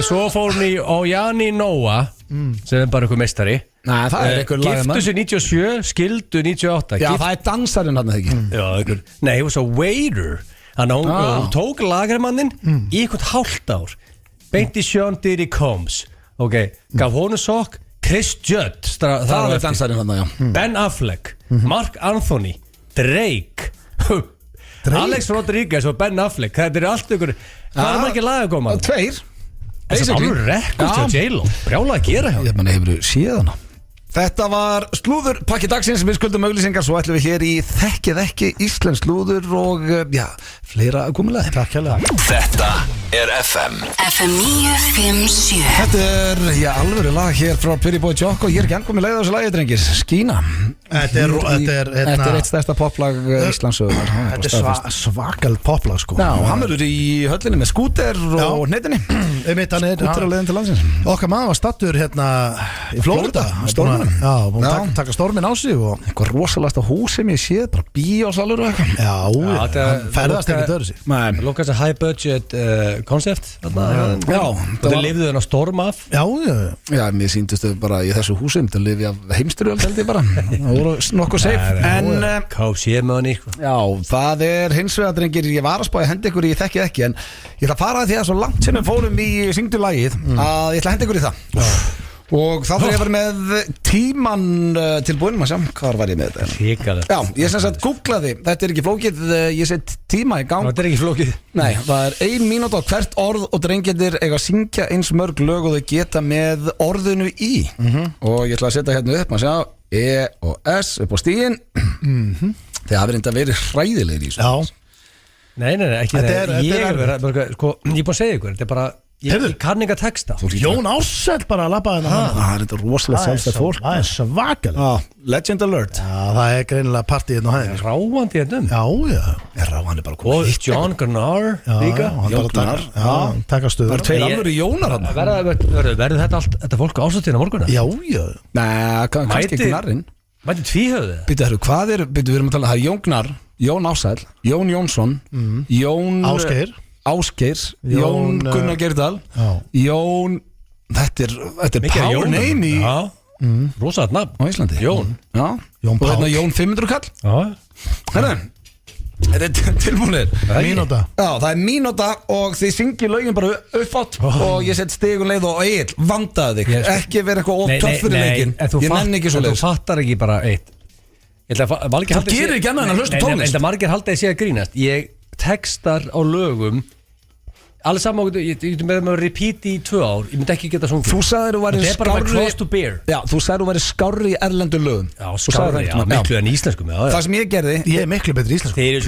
Svo fór hún í Oyani Noah sem er bara eitthvað meistari. Nei, það er eitthvað lagermann. Giftu sig 97, skildu 98. Já, það er dansarinn hann ekki. Já, eitthvað. Nei, hún var svo waiter. Þannig að hún tók lagermannin í eitthvað hálft ár. Beint í Sean Diddy Combs. Ok, gaf honum sokk. Chris Judd það er dansarinn hann, já. Ben Affleck, Mark Anthony, Drake. Alex Rodriguez og Ben Affleck. Þetta er allt ykkur. Hvað er margir lagagómar? 2. Það er alveg rekord hjá J-Lo. Brjála að gera hjá. Ég menna, hefur séð hana. Þetta var slúðurpakki dagsins. Við skuldum auglýsingar, svo ætlum við hér í Þekkið ekki íslensk slúður og fleira komulega. Takk hérlega. Þetta er FM 957. Þetta er alvöru lag hér frá Pretty Boy Jocko. Ég er ekki ankomið leið á þessu lagi, drengir. Skína. Þetta er eitt stærsta poplag Íslandssögunar. Þetta er svakal poplag sko. Já, hann verður í höllinni með skúter og hnettinni. Skúter á leiðin til landsins. Okkar maður var stattur hérna í Flórida. Storminn. Já, búin að taka storminn á sig og eitthvað rosalasta hús sem ég séð, bara bíósalur og eitthvað. Já, ferðast ekki dörru sig. Lókast að high budget concept. Já, það lifðu þennan storm af. Já, mér sýndustu bara í þessu húsum til að lifi af heimstyrjöld held ég bara. Það voru nokkuð safe. KFC money. Já, það er hins vegar, drengir, ég var að spá að henda ykkur í Þekkið ekki, en ég ætla að fara því að svo langt sem við fórum í syngdu lagið að ég ætla að henda ykkur í það. Og þá þarf ég að vera með tíman tilbúin, maður sjá, hvað var ég með þetta? Híkalegt. Já, ég sem sagt googlaði, þetta er ekki flókið, ég set tíma í gang. Þetta er ekki flókið. Nei, það er 1 mínúta á hvert orð og drengirnir eiga að syngja eins mörg lög og þau geta með orðinu í. Og ég ætla að setja hérna upp, maður sjá, E og S upp á stígin. Það hafi reynda verið hræðilegir í þessu. Já. Nei, ekki það. Ég er búin að segja ykkur, þetta er bara ég kann ekki að texta. Jón Ársæll bara að labba hérna. Það er þetta rosalega sjálfstætt fólk. Það er svakalega. Legend alert. Já, það er greinilega partíð hérna á hæðinni. Ráandi hérna. Já. Ráandi bara komið. Og John Gunnar líka. Jón Gunnar. Já, taka stöður. Það er 2 alvöru Jónar hann. Verður þetta allt, þetta fólk ásáttíðin á morgunna? Já. Nei, kannski Gunnarinn. Mæti tvíhöfðu? Við erum að tala, það er Jón Gunnar, Jón Ársæll, Jón Jónsson, Jón Ásgeir, Jón Gunnar Geirdal, Jón, þetta er power name í rosalega nafn á Íslandi. Jón og hérna Jón 500 kall. Þetta er tilbúinir. Mínúta. Já, það er mínúta og þið syngir lögin bara uppátt og ég set stigun leið og Egill, vandaðu þig, ekki vera eitthvað ótöff fyrir leikinn. Ég nenni ekki svo leiðis. Þú fattar ekki bara eitt. Þú gerir ekki annað en að hlusta tónlist. En það margir halda að ég sé að grínast. Ég textar á lögum Allir saman, ég getur með að repeat í 2 ár. Ég myndi ekki geta sungið. Þú sagðir þú væri skárri. Þetta er bara cross to bear. Já, þú sagðir þú væri skárri í erlendu lögum. Já, skárri, já, miklu en íslenskum. Það sem ég gerði, ég er miklu betri í íslenskum. Þegar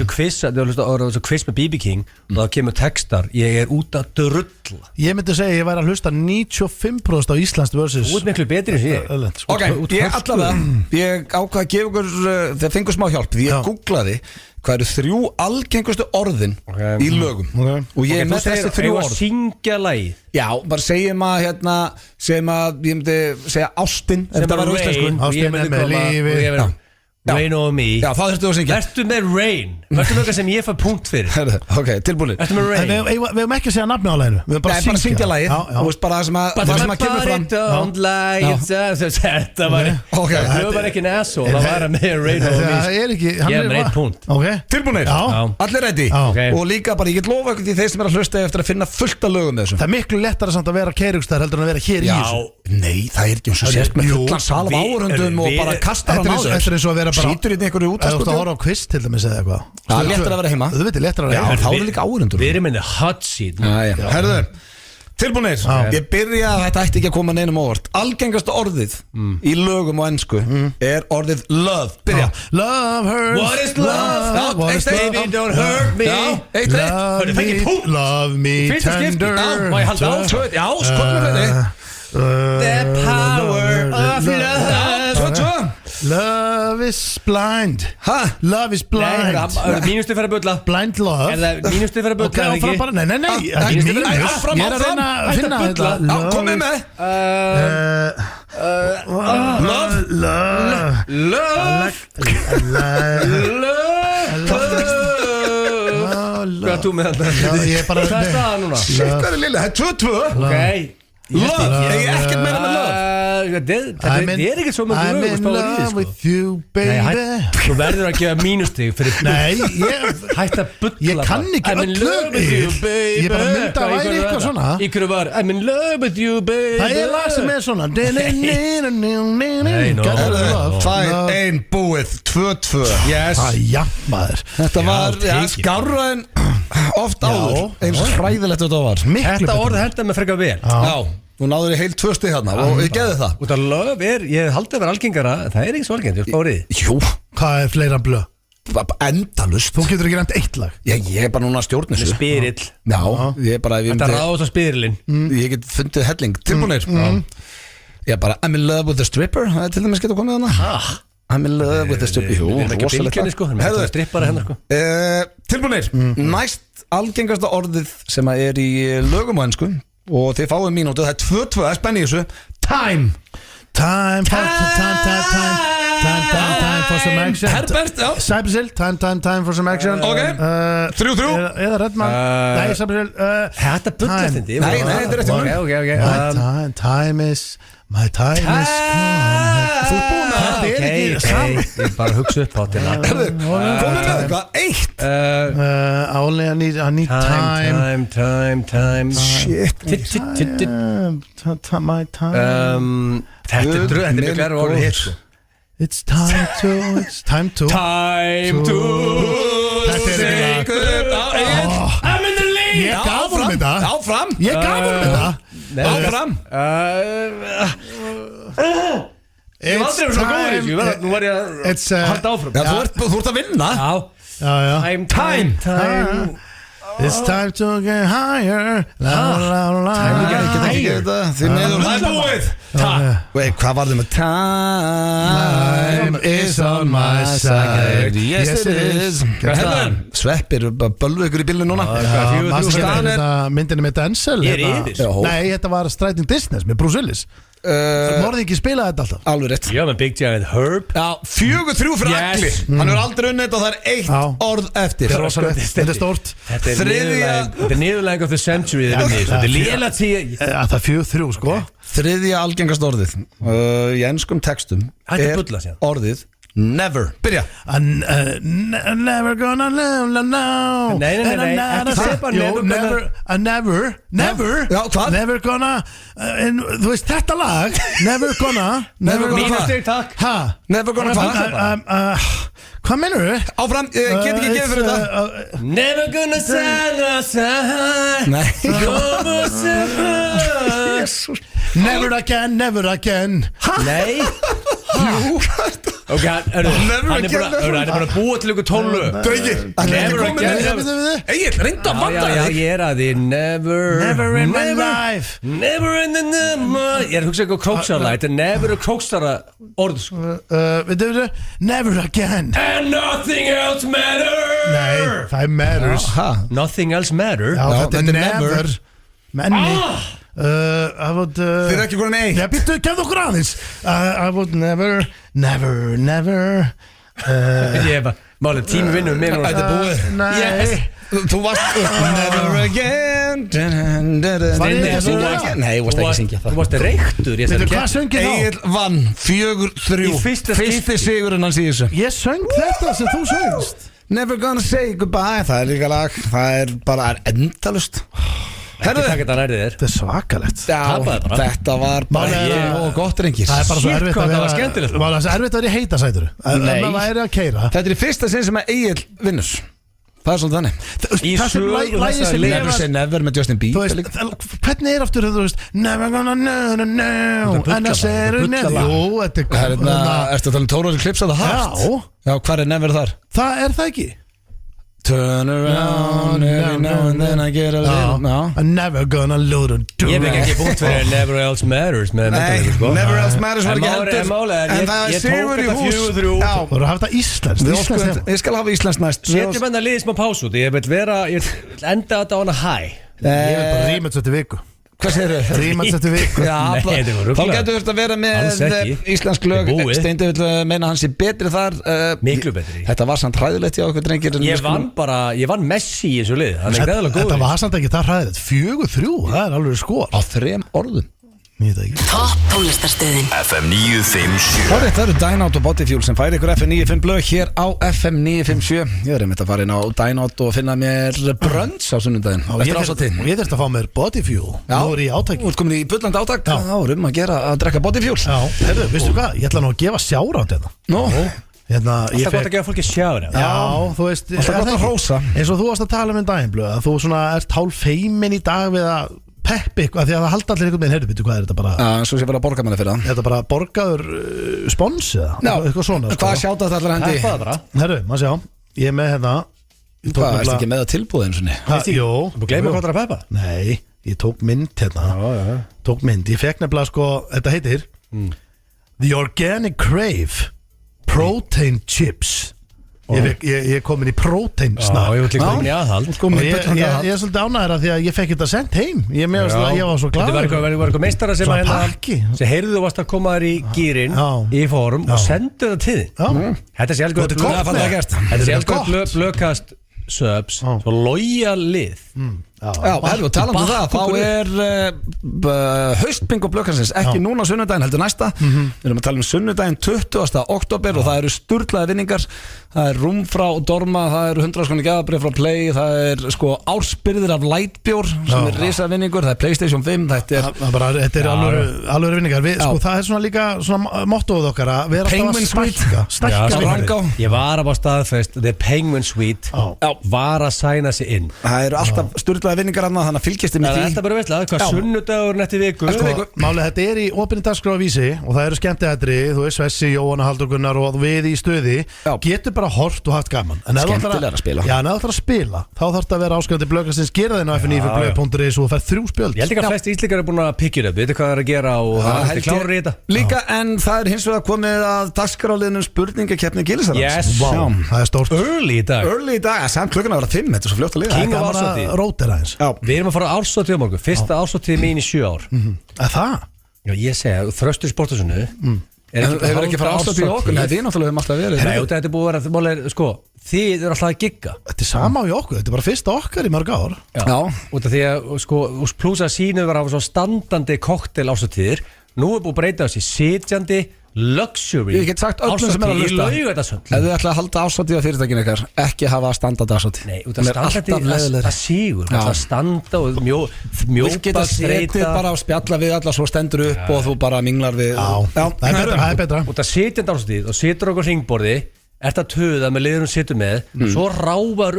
þessu quiz með BB King og það kemur textar, ég er út að drulla. Ég myndi segja ég væri að hlusta 95% á íslenskt versus. Þú ert miklu betri en ég. Ok, ég allavega, ég ákvað að gefa ykkur, þegar fengur smá hjálp, því ég googlaði hvað eru 3 algengustu orðin í lögum og ég er með þessi 3 orð. Að syngja lagi. Já, bara segjum að ég myndi segja ástin, ef þetta var íslensku. Ástin er með lífi. Rain on me. Já, það þurftu að syngja. Vertu með Rain. Vertu með eitthvað sem ég fær punkt fyrir. Ok, tilbúinir. Vertu með Rain. Við höfum ekki að segja nafni á laginu. Við höfum bara að syngja lagið. Þú veist bara það sem að kemur fram. Don't lie. Þetta var það var ekki en asshole. Það var með Rain on me. Það er ekki. Ég er með 1 punkt. Tilbúinir. Allir ready. Og líka bara, ég get lofa ykkur því þeir sem er að hlusta eftir að finna fullt af lögum þessu. Það er miklu lettara samt að vera keirugstæðar heldur en að vera hér í þessu. Nei, það er ekki eins og sért með fullan sal af áhorfendum og bara kastar hann á þér. Þetta er eins og að vera bara Sýtur í einhverju út að horfa á quiz til dæmis eða eitthvað. Það er léttar að vera heima. Þú veit, léttar að vera heima. Já, þá er líka áhorfendur. Við erum inn í hot seat. Herðu, tilbúinir. Ég byrja að þetta ætti ekki að koma neinum óvart. Algengasta orðið í lögum og ensku er orðið love. Byrja. Love hurts. What is love? Baby don't hurt me. Love me tender. Má ég halda á? Já, skoðum við þetta. The power of love. Love is blind. Love is blind. Mínustu fyrir að bulla. Blind love. Er það mínustu fyrir að bulla? Ok, áfram bara. Nei. Ekki mínus. Ég er að reyna að finna þetta. Já, komið með. Hvað er þú með þetta? Hvað er staðan núna? Hvað er lilla? Það er 2-2. Ok. Love, ég er ekkert meira með love. Það er ekki svo mjög lög. I'm in love with you, baby. Þú verður að gefa mínustig fyrir hætt að bulla. Ég kann ekki öll lög. Ég bara mynda að væri eitthvað svona. Ykkur var I'm in love with you, baby. Það er lag sem er svona. Það er 1 búið, 2-2. Æja, maður. Þetta var skárra en oft áður. Eins hræðilegt þetta var. Þetta orð henda mig frekar vel. Já, þú náður í heil 2 stig hérna og við geðum það. Út af lög ég haldi að vera algengara, en það er ekki svo algengt, þú spárið. Jú. Hvað er fleira en blöð? Endalust. Þú getur ekki nefnt 1 lag. Já, ég er bara núna að stjórna þessu. Spyrill. Já, ég er bara Þetta ráðast á spyrillin. Ég get fundið helling. Tilbúinir. Ég er bara I'm in love with the stripper. Það er til dæmis getur komið hana. I'm in love with the stripper. Jú, rosalega. Tilbúinir. Næst algengasta orðið sem er í lögum og ensku og þið fáið mínútu, það er 2-2, það er spenni í þessu. Time for some action. Herbert, já. Cybersill, time for some action. Ok, 3-3. Eða Redman. Nei, Cybersill. Þetta bullast hindi. Nei, þetta er eftir My time is come. Þú er búin að þetta er ekki saman. Ég bara hugsa upp á þetta. Komum við eitthvað, 1. Only I need time. Shit. My time. Þetta er mjög glæra orðið hér. It's time to Say goodbye. I'm in the lead. Ég gaf honum þetta. Áfram. Ég gaf honum þetta. Áfram. Ég var aldrei svo góður í þessu. Nú var ég að halda áfram. Þú ert að vinna. Já. Time. It's time to get higher. Þið meður það er búið. Wait, hvað var þið með? Time is on my side. Yes it is. Sveppir, bölvu ykkur í bílnu núna. Myndinni með Denzel. Ég er yfir. Nei, þetta var Striking Distance með Bruce Willis. Það morði ekki spila þetta alltaf. Alveg rétt. Já, með Big Giant Herb. Já, 4-3 fyrir Agli. Hann er aldrei unnið og það er 1 orð eftir. Þetta er stórt. Þetta er niðurlæging of the century. Þetta er lélega 10. Það er 4-3 sko. Þriðja algengast orðið í enskum textum er orðið never. Byrja. Never gonna live. Nei. Ekki sepa Never. Já, hvað? Never gonna. Þú veist þetta lag. Never gonna. Mínustig, takk. Never gonna hvað? Hvað mennur þau? Áfram, get ekki gefið fyrir þetta Never gonna stand aside. Nei Never again Nei Ok, hann er bara að búa til ykkur tónlu Never again Egil, reynda að vanda Já, ég er að því Never in my life Never in the number Ég er að hugsa eitthvað króksara Þetta er never króksara orð Veitu, never again And nothing else matters Nei, það er matters Nothing else matters Já, þetta er never Menni I would Þið er ekki konin með Já, býttu, kemðu okkur aðeins I would never Ég er bara Málið, tími vinnum mér Þetta er búið Nei Þú varst Never again Nei, þú varst ekki að syngja Þú varst reyktur Veitu, hvað söngið þá? Egil vann 4-3 Í fyrsta Fyrsti sigurinn hans í þessu Ég söng þetta sem þú söngst Never gonna say goodbye Það er líka lag Það er bara endalust Ekki taka þetta nærið þér Þetta er svakalegt Tapaði bara. Þetta var bara og gott rengir Það er bara svo Shit, erfitt hvað að það var vera skemmtilegt. Það var svo erfitt að vera í heita sæturu Nei. Ef það væri að keira Þetta er í fyrsta sinn sem að Egil vinnur Það er svolítið þannig Í Þessum sögu lægi þessa sem liðs. Never say never með Justin Þú Bieber veist, líka. hvernig er aftur þú veist Never gonna no And I said it never Jú, þetta Það er Ertu að tala um Tóróri Clips of the Heart? Já, Já, hvað er never þar? það er það ekki Turn around every now and then I get a little Já I'm never gonna load a door Ég fekk ekki búnt fyrir Never else matters með Nei, mentalíku sko never else matters var ekki En heldur málið er, En það er ég tók sigur í þetta hús 4-3. Já Þú voru að hafa þetta íslenskt Íslenskt Ég skal hafa Íslands næst Setjum hennar liðið smá pásu Ég vil enda þetta á hana high Ég vil bara rýma þetta viku Hvað segir þau? Rýma þetta viku Já, Nei, þetta var þá ruglað. getur þú að vera Alls með ekki. íslensk lög Þetta er búið. Steindi vil meina hans er betri þar Miklu betri. Þetta var samt hræðilegt hjá okkur drengir en við Ég skulum- vann Messi í þessu lið Hann er gæðilega Þetta góður var samt ekki það hræðilegt 4-3, það er alveg skor Á 3 orðum Ég veit ekki Topp tónlistarstöðin FM 957 Hárið, það eru Dynout og Bodyfuel sem færi ykkur FM 95 blöð hér á FM 957 Ég er einmitt að fara inn á Dynout og finna mér brönds á sunnundaginn Og ég þurfti að fá mér bodyfuel Nú er ég í átaki Þú ert komin í bullandi átak Já. Þá er að gera að drekka Bodyfuel Já, herru, veistu hvað, ég ætla nú að gefa sjára á þetta Nó, Hérna, ég Alltaf gott að gefa fólki sjára Já, þú veist Alltaf er gott það að ekki? hrósa. Eins og þú varst að tala um daginn blöð að þú svona ert hálf feimin í dag við að peppi eitthvað því að það halda allir einhvern veginn, heyrðu, veitu hvað er þetta bara svo sé bara að borga manni fyrir það Er þetta bara borgaður spons eða eitthvað svona Hvað sjáta þetta allar hendi? Það er bara Herru, maður sjá, ég er með hérna ég tók Hvað, erstu nefnilega- ekki með að tilbúða eins og niður? Ha, Jú, Þú gleymir hvað það er að peppa Nei, ég tók mynd hérna Tók mynd, ég fekk nefnilega sko þetta heitir The Organic Crave Protein Chips Ég er komin í protein Já, snak ég vil líka komin í aðhald Og ég er svolítið ánægður að því að ég fekk þetta sendt heim Ég var svo Þetta var glaður eitthvað meistara sem Svona að pakki. sem heyrðu þú varst að koma þér í gýrin Já. í fórum og sendu það til þín Já. Þetta sé alveg Þetta er gott, blöð- fallega gert. Þetta sé Þetta er alveg gott. blökast subs Svo lojal lið Já, heldur, og talandi um það, þá er haustbingo blökkansins ekki núna á sunnudaginn, heldur næsta Við erum að tala um sunnudaginn 20. oktober og það eru sturlaði vinningar Það er rúm frá Dorma, það eru 100 skoni gæðabrið frá Play Það er sko ársbyrðir af Lightbjór sem er risa vinningur, það er Playstation 5 Þetta er Þetta er alveg vinningar sko, Það er svona líka mottoð okkar að vera Penguin alltaf að stækka Já, vinningar. Rangá. Ég var að bá staðfest The Penguin Suite var að sæna sig inn Það eru alltaf sturlaði vinningar annað, þannig að fylgjast þið með Það er því þetta bara veitlega Hvað sunnudagur nætti viku Málið, þetta er í opinni dagskrá á Vísi og það eru skemmtiætri, þú veist Svessi, Jóhanna, Haldur Gunnar og við í stuði getur bara hort og haft gaman Skemmtilega að spila. Já, en ef þú ætlar að spila þá þarf þetta að vera áskrifandi blöggastins gera þinn á fnif.is og þú fær 3 spjöld Ég held ekki að flest íslíkar eru búin að pikkja upp Veitu hvað það er að gera og það er klárir í þetta Líka en það er hins vegar komið að dagskráliðnum spurningakeppni Gilsarans Yes. Vá, það er stórt Early í dag Early í dag, samt klukkan að vera 5, þetta er svo fljótt að liða King of Gaman árshátíð. að rótera eins Við erum að fara á árshátíð á morgun Fyrsta árshátíð mín í 7 ár Það? Já, ég segja, þröstur í sporthúsinu Hefur ekki fara ástætt í okkur? Nei, við náttúrulega höfum alltaf verið Nei, þetta er búið að vera, mál er, sko Þið eru alltaf að gigga Þetta er sama á í okkur, þetta er bara fyrsta okkar í mörg ár Já. Út af því að, sko, pluss að sínu vera á svo standandi koktel árshátíðir Nú er búið að breyta þessi sitjandi luxury Ég get sagt öllum sem er að árshátíð í hlusta Laugardalshöll. Ef þið ætla að halda ástætt í fyrirtækinu ykkar ekki hafa standandi ástætt Nei, út af standandi að sígur Já. Það standa og Þú mjópa geta setið bara að spjalla við alla svo stendur upp og þú bara minglar við Já, það er betra Út af sitjandi árshátíð og situr okkur hringborði ert að töða með liðurum situr með svo rávar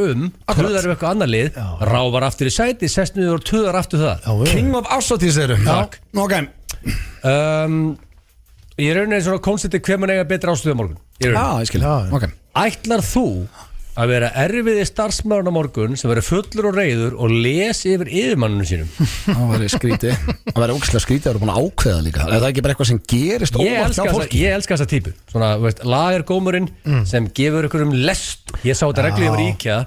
töðar eitthvað annar lið rávar aftur í sæti, sest niður og töðar aftur það King of Ásótís erum Ég raunin svona koncepti hver mann eiga betra ástöðu á morgun ég skil Ætlar þú að vera erfiði starfsmaðurinn á morgun sem verður fullur og reiður og les yfir yfirmannunum sínum Það væri skrítið Það væri ógeðslega skrítið að vera búin að ákveða líka Er það ekki bara eitthvað sem gerist óvart hjá fólki? Ég elska þessa típu Svona, lagergómurinn sem gefur ykkur lest Ég sá þetta reglu yfir IKEA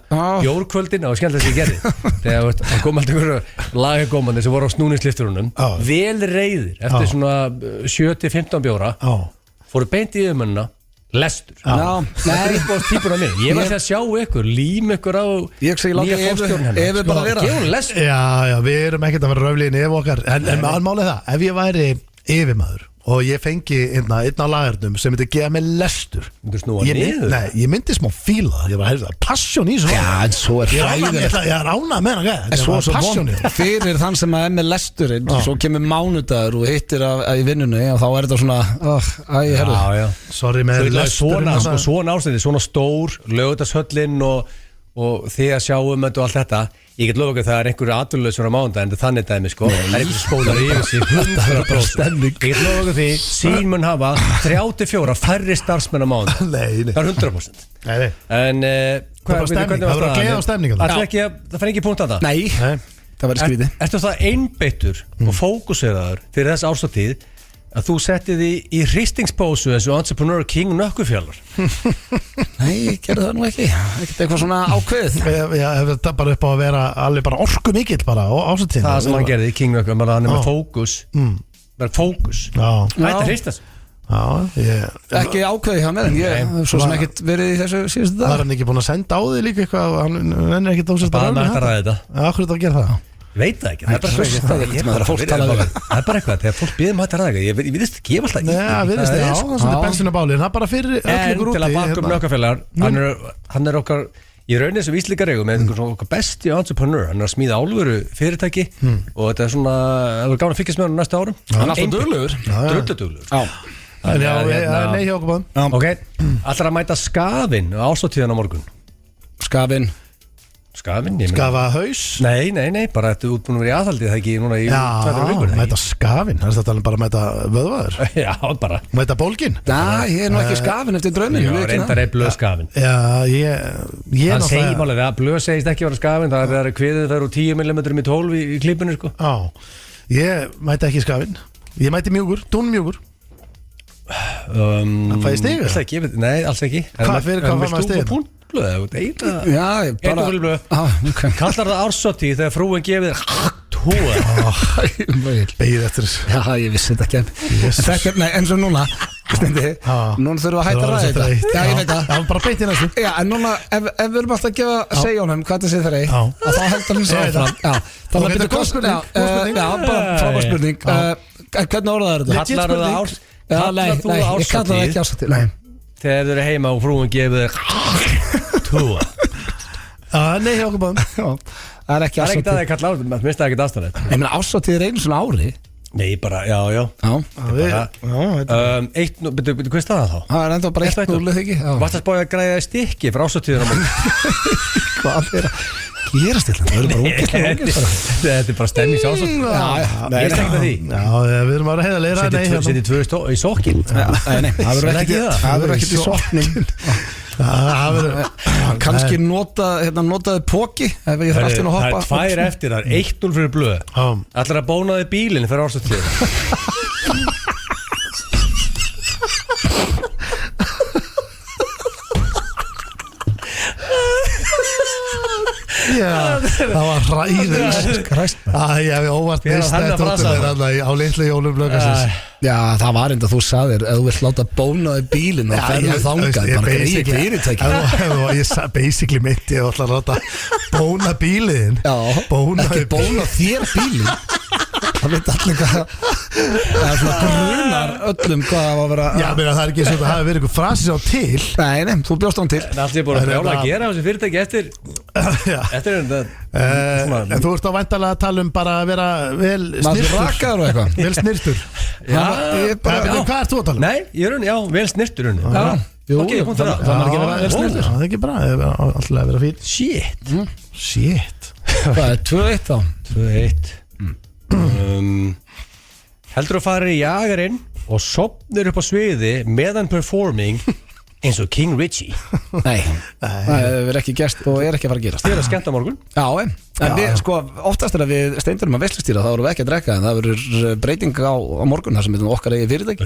Jórkvöldin og skemmt þess að ég gerði Þegar hann kom alltaf ykkur lagergómandi sem voru á snúningslifturunum vel reiðir eftir svona 7-15 bjóra fóru beint í yfirmannuna lestur Þetta er íbáðast típun á mig Ég var að sjá ykkur, lím ykkur á nýja fórstjórn hennar Ef við bara vera Gefum lestur Já, við erum ekkert að vera röfliðin ef okkar En málið það, ef ég væri yfirmaður og ég fengi einn á lagernum sem myndi gefa mig lestur ég myndi smá fíla ég var að hefða passion í svo en svo er ég er ánað með hann en svo fyrir þann sem er með lesturinn svo kemur mánudagur og hittir í vinnunni og þá er þetta svona sorry með lesturinn svona ástæði, svona stór Laugardalshöllin og þið að sjá þetta og allt þetta ég get lofa ekki að það er einhverju atvinnulausur á mánudag en þannig dæmi sko það er einhverju skólar yfir sig 100% ég get lofa ekki því sín mun hafa 34 færri starfsmenn á mánudag það er 100% en það verður að gleða á stemningu það fær ekki punkt að það nei, það verður skrítið ertu það einbeittur og fókuseraður fyrir þess árstátíð að þú setti því í hristingspósu eins og Entrepreneur King Nökkufjallar Nei, ég gerði það nú ekki ekkert eitthvað svona ákveð það bara upp á að vera alveg bara orku mikill bara á ásatíðin það sem hann gerði í King Nökkufjallar hann er með fókus það er hristast ekki ákveði hjá mér en ég hef svo sem ekkert verið í þessu síðustu dag Það er hann ekki búin að senda á því líka eitthvað hann er ekkert ásett að ræða Akkur þetta að gera það Veit það ekki, það er bara eitthvað þegar fólk býðum að ræða ég viðist ekki, ég var alltaf það er svona bensinabáli það er bara fyrir en til að baka Nökkufjallar hann er okkar í rauninni sem víslíkar eigum með okkar besti entrepreneur hann er að smíða álveru fyrirtæki og þetta er svona, það er gáðan að fylgjast með hann næsta árum hann er alltaf duglegur nei hjá okkur ok, allar að mæta skafinn á árshátíðina á morgun skafinn Skafa haus? Nei, bara þetta er útbúin að vera í aðhaldi það ekki núna í 2-3 vikur Mæta skafinn, það er þetta bara að mæta vöðvaður Já, bara Mæta bólgin? Já, ég er nú ekki skafinn eftir drauminu Já, reyndar er blöð skafinn Já, ég hann segir málega að blöð segist ekki að vera skafinn það er kviðið það eru 10 mm í 12 í klippinu sko Já, ég mæta ekki skafinn Ég mæti mjúkur, dúnmjúkur Fæ ég stiga? Nei, alls ekki Hvað fær maður stiga? Já, kallar það árshátíð þegar frúin gefið tóa beigð eftir þessu já, ég vissi þetta ekki eins og núna núna þurfum við að hætta að ræða þetta já, ég veit það bara beint í næstu já, en núna, ef við erum alltaf að segja honum hvað það sé þar að þá heldur hann sér áfram það er góð spurning já, bara frábær spurning hvernig orðaður þetta? kallar þú árshátíð þegar þau eru heima og frúin gefið tóa nei, hjá okkur báðum það er ekki að það er kalla árshátíð mér finnst það ekkert aðstæðanlegt ég meina árshátíð er einu svona ári nei, bara, já eitt, betur hvað staðan þá? það er enda bara 1-0 eða ekki varst að spája að græða stikki frá árshátíðina hvað er að gerast þetta? Það eru bara ógeðslega þetta er bara stemning sjálfsagt ég er ekkert að því við erum bara heiðarleira setja 2 í sokkin nei, það verður ekkert í sokkin kannski notaði póki ef ég þarf aftur að hoppa það er 2 eftir, það er 1-0 fyrir blöð allar að bónaði bílinn fyrir árshátíð það var hræðilegt ég hef óvart mist þetta á litlu jólum blöðgarsins já, það var enda þú sagðir ef þú vilt láta bónaði bílinn og ferðu þangað bara greið fyrirtæki ég basically mitt ég ætla að láta bóna bílinn ekki bóna þér bílinn það veit allir hvað það er svona grunar öllum hvað það var að vera já, það er ekki eins og það hafi verið eitthvað frasis á til nei, þú bjóst án til en allt er búin að brjála að gera á þessu fyrirtæki eftir en þú ert á væntanlega að tala bara að vera vel snirtur vel snirtur já, hvað ert þú að tala? nei, ég er vel snirtur Jú, Ok, ég kom til það. Það er ekki að vera vel snillur. Það er ekki bara, það er alltaf að vera fín. Shit Það er 2-1 þá 2-1 Heldur að fara í jagarinn og sopnir upp á sviði meðan performing eins og King Richie. Nei, það hefur ekki gerst og er ekki að fara að gerast. Þið er að skemmta á morgun. Já, en við, sko, oftast er að við steindurum að veislustýra, þá erum við ekki að drekka, en það verður breyting á morgun þar sem við okkar eigin fyrirtæki.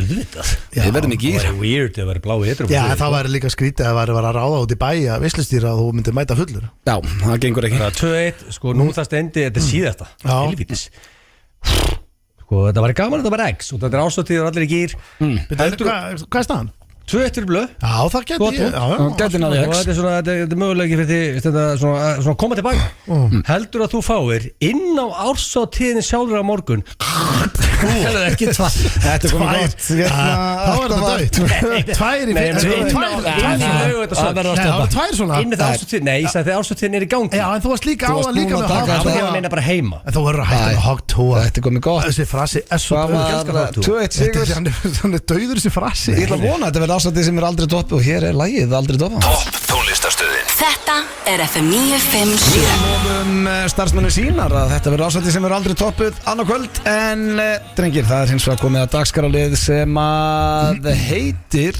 Við verðum í gýr. Það væri weird ef það væri blái ytrum. Já, það væri líka skrítið að það væri að ráða út í bæ að veislustýra að þú myndir mæta fullur. Já, það gengur ekki. Það er 2-1, sko, nú það steindi, þetta er síðasta. Já. Helvítis. Sko, þetta var gaman, þetta var eggs og þetta er ástóttíð og allir í gýr. Hvað er staðan? 2-1 blöð. Já, það geti ég. Gæti náði Og þetta er svona, þetta er möguleiki fyrir því þetta svona koma tilbaka. Heldur að þú fáir inn á árshátíðinni sjálfur á morgun. Það er ekki tvær. Þetta er komið gott. Þá er það dætt. Tvær í Það verður að stoppa. Tvær svona. Inn með það árshátíðin, nei, ég sagði þegar árshátíðin er í gangi. Já, en þú varst líka á að líka með Það hog var að meina bara heima. En þú verður að hætta með hog tóa. Þetta er komið gott. Þessi frasi er svo Það var 2-1 sigur. Hann er dauður þessi frasi. Ég ætla að vona að þetta verður ásættið sem er aldrei doppi og hér er lagið aldrei doppa. Topp tónlistarstöðin. Þetta er FM 957. Lofum starfsmennu sínar að þetta verður ásættið sem verður aldrei toppuð annað kvöld en drengir, það er hins vegar komið að dagskrárlið sem að heitir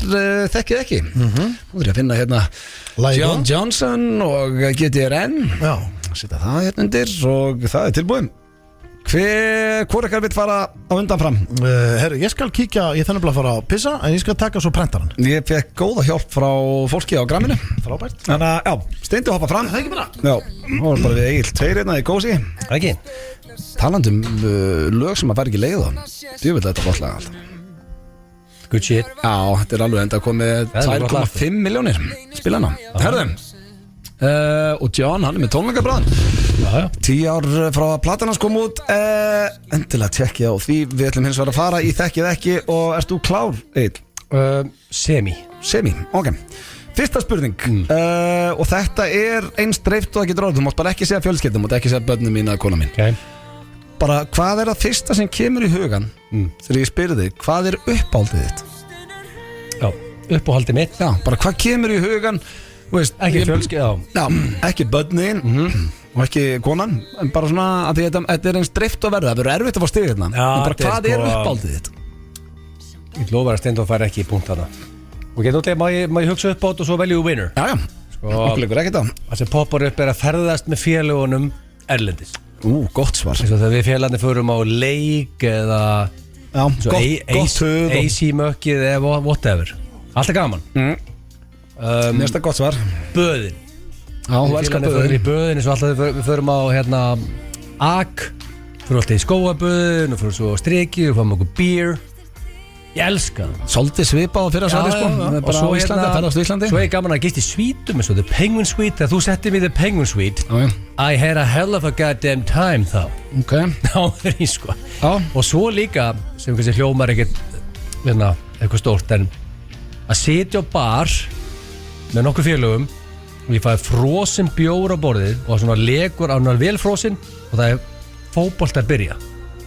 Þekkið ekki. Þú verður að finna hérna John Johnson og GTRN. Já. Setta það hérna undir og það er tilbúin. Hvor ekkert vil fara á undan fram? Herru, ég skal kíkja, ég þannig að fara að pissa en ég skal taka svo prentaran. Ég fekk góða hjálp frá fólki á gramminu. Frábært. Þannig að, já, Steindi hoppa fram. Það er ekki bara. Já, þá var bara við Egil tveir hérna í kósi. Ekki. Talandum lög sem að fara ekki leið á. Þú veit þetta flott lag alltaf. Good shit. Já, þetta er alveg enda komið Það er gott lag. 2,5 milljónir spilana. Herðum. Og John, hann er með tónleikabráðan. 10 ár frá að platan hans kom út. Endilega tjekkja á því. Við ætlum hins vegar að fara í Þekkið ekki. Og erst þú klár, Egil? Semi, ok. Fyrsta spurning. Og þetta er eins dreift og það getur orðið. Þú mátt bara ekki segja fjölskyldum, þú mátt ekki segja börnum mín eða kona mín. okay. Bara, hvað er það fyrsta sem kemur í hugan þegar ég spyrir þig, hvað er uppáhaldið þitt? Já, uppáhaldið mitt. Já, bara hvað kemur í hugan? Veist, Ekki fjölskylda. Já, ekki börnin og ekki konan, en bara svona að því þetta er eins dreift og verða, það verður erfitt að fá stig hérna. Já, En bara þetta er hvað er sko- uppáhaldið þitt? Ég lofa að Steindór fær ekki í punkt hana. Og getur útlega, má ég hugsa upp á þetta og svo velju winner. Já, okkur leikur ekkert á. Það sem poppar upp er að ferðast með félagunum erlendis. Gott svar. Eins og þegar við félagarnir förum á leik eða Já, svo gott hug og- AC mökkið eða whatever. Allt er gaman. Næsta gott svar. Böðin. Já, þú elskar Félagarnir förum böðin. í böðin eins og alltaf við förum á hérna AK, förum alltaf í skóaböðin og förum svo á striki og fáum okkur beer. Ég elska það. Svolítið svipað á fyrra svari sko. Og Bara svo á Íslandi, að ferðast á Íslandi. Svo er gaman að gist í svítum eins og The Penguin Suite. Þegar þú settið mér The Penguin Suite, Já, I had a hell of a goddamn time þá. ok. Þá er ég sko. Já, Og svo líka, sem kannski hljómar ekkert eitthvað stórt, en að sitja á bar með nokkur félögum og ég fæði frosin bjór á borðið og svona legur á náttúrulega vel frosin og það er fótbolt að byrja.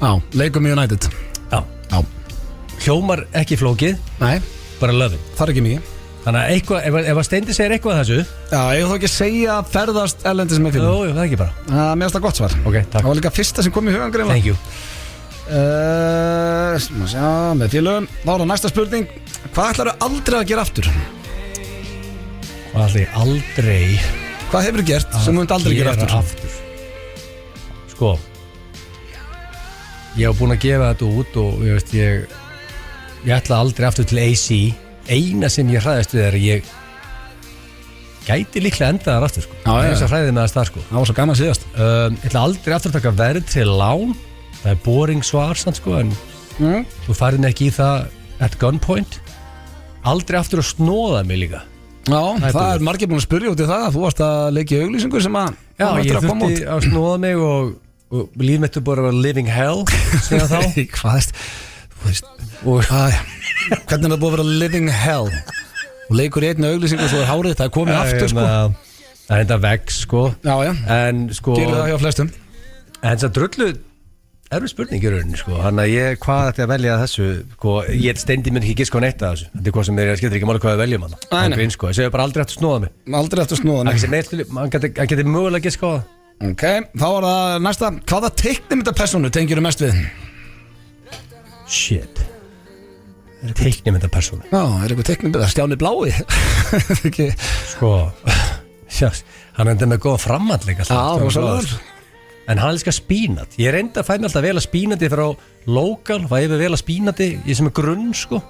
já, leikum í United. Já. Já, Hljómar ekki flókið, nei, bara loving. það er ekki mikið. Þannig að eitthvað, ef að Steindi segir eitthvað að þessu, Já, ég þó ekki að segja ferðast erlendis með jú, félum. það er ekki bara. Mér finnst það gott svar. Ok, takk. Það var líka fyrsta sem kom í hugan greinlega. Thank you. Sjá, með félögum. Þá er það næsta spurning. Hvað ætlarðu aldrei að gera aftur? Aldrei Hvað hefur gert sem þú munt aldrei gera aftur? Sko, ég hef búin að gefa þetta út og ég ætla aldrei aftur til AC. Eina sem ég hræðist við er að ég gæti líklega enda þar aftur sko. Já, já, Þess já. að hræði með það stað sko. Það var svo gaman síðast. Ég ætla aldrei aftur að taka verð til lán. Það er boring svar samt sko, en þú færið mig ekki í það at gunpoint. Aldrei aftur að snóða mig líka. Já, er það er margir búin að spyrja út í það. Þú varst að leikja í auglýsingu sem að Já, á eftir ég að koma þurfti að snóða mig og líf mitt er bara að vera living hell síðan þá. Hvað veist? Þú veist, Og hvernig er það búið að vera living hell? Og leikur í einni auglýsingu og svo er hárið, það er komið aftur sko. Það er enda vex sko. Já, já, En sko gerir það hjá flestum. En þess að drullu erfið spurning í rauninni sko. Þannig að hvað ætti að velja þessu sko, ég steindi mér ekki giska á neitt að þessu. Þetta hvað sem skilur ekki máli hvað við veljum hann sko. Ég segi bara aldrei eftir snóða mig. Aldrei eftir snóða mig. Hann geti mögulega giska á það. Ok, þá var það næsta. Hvaða teiknimyndapersónu tengir mest við? Shit. Teiknimyndapersónu. Já, eitthvað teiknimynda, Stjáni Blái. Sko hann endur með góða framhandleika. En hann elskar spínat. Ég reyndi að fæ mér alltaf vel að spínati frá lokal, fæ ég vel að spínati í sem er grunn sko.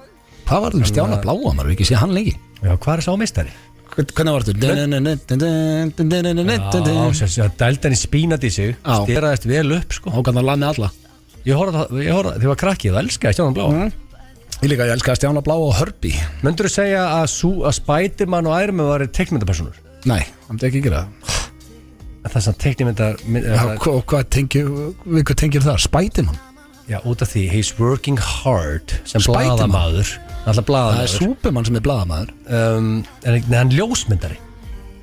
Hvað var það Stjána Bláa, maður ekki sé hann lengi? Já, hvað er sá meistari? Hvernig var þetta? Já, dældi hann í spínati í sig, stýraðist vel upp sko. Hákan það lani alla. Ég horfði þegar ég var krakkið og elskaði Stjána Bláa. Ég elskaði Stjána Bláa og Herbie. Myndirðu segja að Spiderman og Iron Man var teiknimyndapersónur? Nei, hann myndi ekki gera það. Það er svona teiknimyndar Og hvað tengir það? Spiderman? Já, út af því he's working hard sem blaðamaður. Það er Superman sem er blaðamaður. En hann ljósmyndari.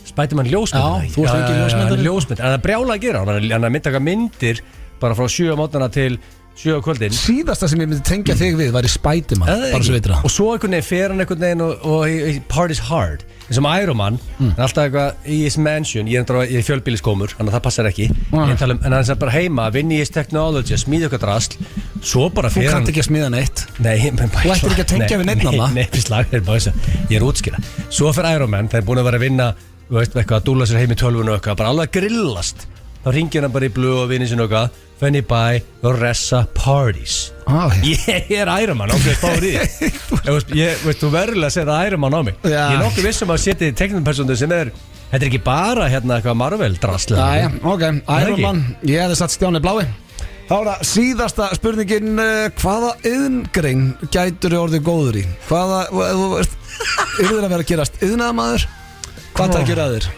Spiderman ljósmyndari. Já, þú veist ekki ljósmyndari. Ljósmyndari, en það er brjála að gera. Hann er myndaka myndir bara frá 7 á mótnana til 7 á kvöldin. Síðasta sem ég myndi tengja þig við væri Spiderman, bara svo veitir það. Og svo einhvern veginn fer hann einhvern veginn og he parties hard. eins og Iron Man, hann er alltaf eitthvað í his mansion, ég er fjölbýliskómur, þannig að það passar ekki, en hann er bara heima, vinn í his technology, smíða eitthvað drasl, svo bara fyrir hann. Þú kannt ekki að smíða neitt. Nei, þú ættir ekki að tengja við neitt náma. Nei, ég er útskýra. Svo fyrir Iron Man, það er búin að vera að vinna, þú veist, eitthvað, að dúlla sér heim í tölvun og eitthvað, bara alveg grillast. Þá ringir hann bara í blöð og vinni sinni og eitthvað, Fanny Bye, Loressa Parties. Ég er Iron Man, ákveð spáður í því. Þú verulega að segja það Iron Man á mig. Ég er nokkuð vissum að setja í teknipersonu sem þetta er ekki bara hérna eitthvað Marvel-drasl. Ok, Iron Man, ég hefði satt Stjáni Blái. Þá er það síðasta spurningin, hvaða iðngrein gætur orðið góður í? Hvaða, yfir að vera að gerast iðnaðarmaður? Hvað það gerir að þér?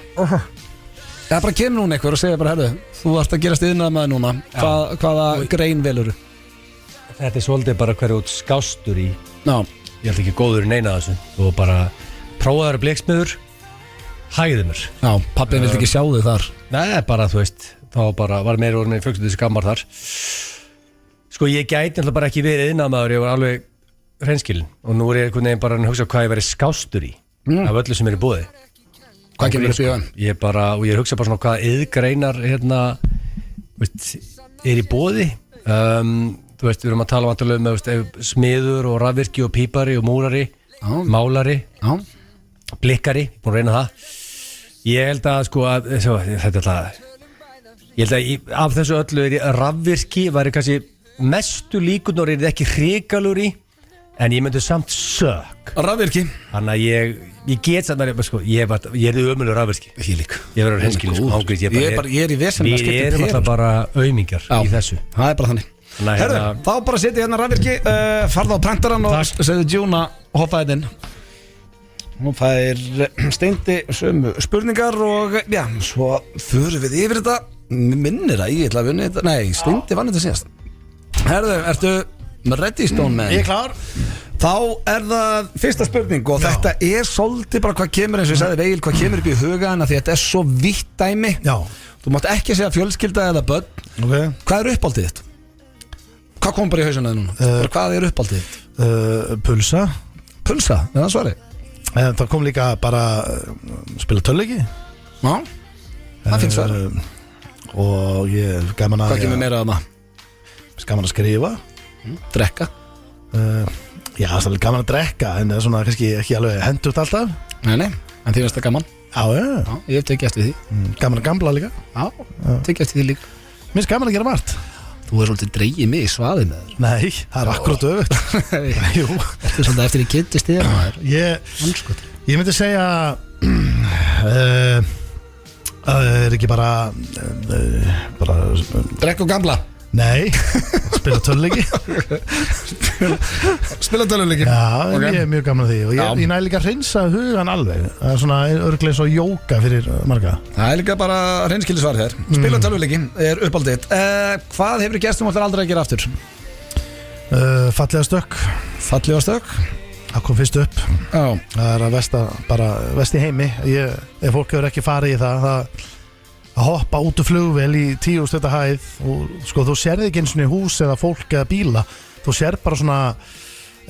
Það bara kemur núna einhver og segir bara, herru, þú ert að gerast iðnaðarmaður núna. Hvaða grein velur? Þetta er svolítið bara hverju út skástur í. Ég held ekki góður í neina þessu. Og bara prófaður bleksmiður, hægði mér. Já, pappin vildi ekki sjá þig þar. Nei, bara þú veist, þá bara var meira orðin í fjölskyldu skammar þar. Sko ég gæti alltaf bara ekki verið iðnaðarmaður, ég var alveg hreinskilinn. Og nú er ég einhvern veginn bara að hugsa hvað ég verið skástur í af öllu sem er í boði. Hvað kemur upp í hann? Ég hugsa bara svona hvaða iðgreinar er í boði. Þú veist, við erum að tala með smiður og rafvirki og pípari og múrari, málari, blikkari, búin að reyna það. Ég held að sko af þessu öllu rafvirki væri kannski mestu líkurnar er ekki hrikalur í, en ég myndi samt sök. Rafvirki? Þannig að ég get samt að ég er ömulegur rafvirki. Ég líka. Ég verður henskili sko. Ég er í vesenu að skipta Við erum alltaf bara aumingjar í þessu. Það er bara þannig. Herðu, þá bara setja hérna rafvirki, farða á prentaran og segðu Djúna hoppaði inn. Hún fær Steindi sömu spurningar og já, svo förum við yfir þetta. Minnir að ég ætla að vinna þetta. Nei, Steindi vann þetta síðast. Herðu, ertu ready Stone Man? Ég er klár. Þá er það fyrsta spurning og þetta er svolítið bara hvað kemur, eins og ég sagði Veil, hvað kemur upp í huga en að þetta er svo vítt dæmi. Já. Þú mátt ekki segja fjölskylda eða börn. Okay. Hvað er uppáldið þitt? Hvað kom bara í hausuna þig núna? Hvað er uppáldið þitt? Pulsa. Pulsa? Er það svarið? Það kom líka bara spila tölleiki. Já. Það finnst svarið. Og ég gaman að... Hvað kemur meira að það? Gaman að skrifa. Drekka. Já, það er alveg gaman að drekka en það er svona kannski ekki alveg hendugt alltaf. Nei, en því finnst það gaman. Já, ég hef tekið eftir því. Gaman að gambla líka. Já, tekið eftir því líka. Mér finnst gaman að gera margt. Þú er svolítið dreigið mig í svaðið með þér. Nei, það er akkurat öfugt. Jú. Þetta er svolítið eftir ég kynntist þér maður. Ég myndi segja er ekki bara drekka og gambla. Nei, spila töluleiki. Spila töluleiki. Já, ég er mjög gaman að því og ég næ líka að hreinsa hugan alveg. Það er svona örglega svo jóka fyrir marga. Það er líka bara hreinskildi svar þér. Spila töluleiki er uppáldið. Hvað hefur gerst þú aldrei að gera aftur? Fallega stökk. Fallega stökk? Það kom fyrst upp. Já. Það er að vest í heimi. Ef fólk hefur ekki farið í það að hoppa út úr flugvél í 10.000 hæð og sko þú sérði ekki eins og hús eða fólk eða bíla, þú sér bara svona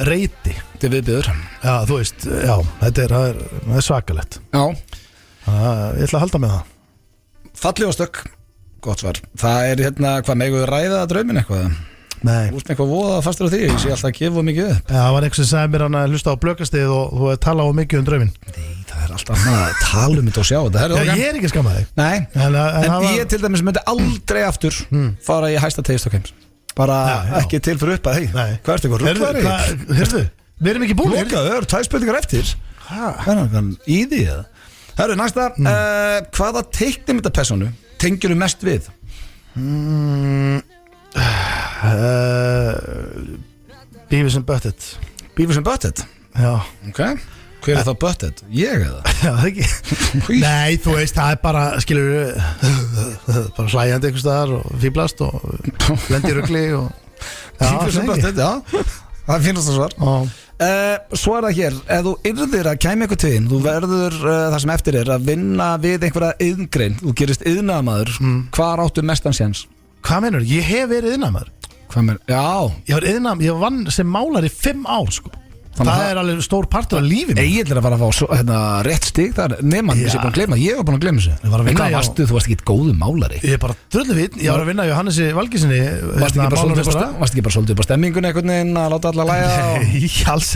reyti. Þetta er viðbjöður. Já, þú veist, já, það er svakalegt. Já. Ég ætla að halda með það. Falleg og stökk, gott svar. Það er hvað megum við ræða drauminn eitthvað? Nei. Þú veist með eitthvað voða fastur á því, ég sé alltaf að gefa mikið upp. Já, það var einhver sem sagði mér hann að hlusta á blökastið og þú tala á mikið drauminn. Nei, það er alltaf að tala þetta og sjá þetta. Já, ég er ekki skammað þig. Nei, en ég til dæmis myndi aldrei aftur fara í hæsta Taste of Games. Bara ekki til fyrir upp að hei. Hvað ertu eitthvað rugglaður? Heyrðu, við erum ekki búinir. Lokaður, 2 spurningar eftir. Í því eða? Herru, næsta, hvaða teiknimyndapersónu tengirðu mest við? Beavis and Butthead. Beavis and Butthead? Já. Ok, hver er þá Butthead? Ég eða? Já, það ekki. Nei, þú veist, það er bara, skilur bara hlæjandi einhvers staðar og fíblast og lendi rugli og Beavis and Butthead, já. Það finnast það svar. Svo er það hér, ef þú yrðir að kæmi eitthvað til þín, þú verður það sem eftir er að vinna við einhverja iðngrein, þú gerist iðnaðarmaður, hvar áttu mestan séns? Hvað meinur? Ég hef verið iðnaðarmaður. Hvað meinur? Já. Ég vann sem málari 5 ár sko. Það er alveg stór partur af lífið. Egil er að fara að fá rétt stig þar nema hann, ég var búin að gleyma þessu. Hvað varstu, þú varst ekki góðu málari? Ég er bara dröllu vinn, ég var að vinna í Johannesi Valgísinni. Varst ekki bara svolítið upp á stemmingunni einhvern veginn að láta alla læga? Nei, alls.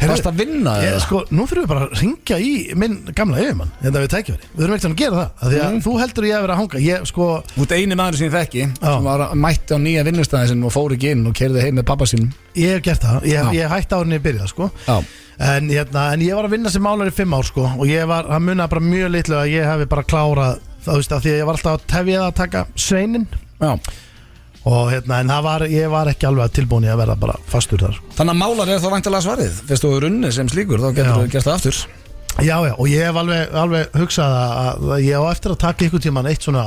Varst að vinna? Sko, nú þurfum við bara að ringja í minn gamla yfirmann, þetta við tækifæri. Við þurfum ekkert að gera það, því að þú heldur ég að vera að hanga. Ég sko, þú ert eini maður sem ég þekki sem var mætti á nýja vinnustæði sinn og fór ekki inn og keyrði heim með pappa sínum. Ég hef gert það, ég hætti árinni að byrja sko. En ég var að vinna sem málari 5 ár sko, og það munaði bara mjög litlu að ég hefði bara klárað það, veist, því að ég var alltaf að tefja það að taka sveinin. Og en ég var ekki alveg tilbúin að vera bara fastur þar. Þannig að málari er þá væntanlega svarið. Fyrst þú er unnið sem slíkur, þá getur þú gert það aftur. Já, og ég hef alveg hugsað að ég á eftir að taka ykkur tíman eitt svona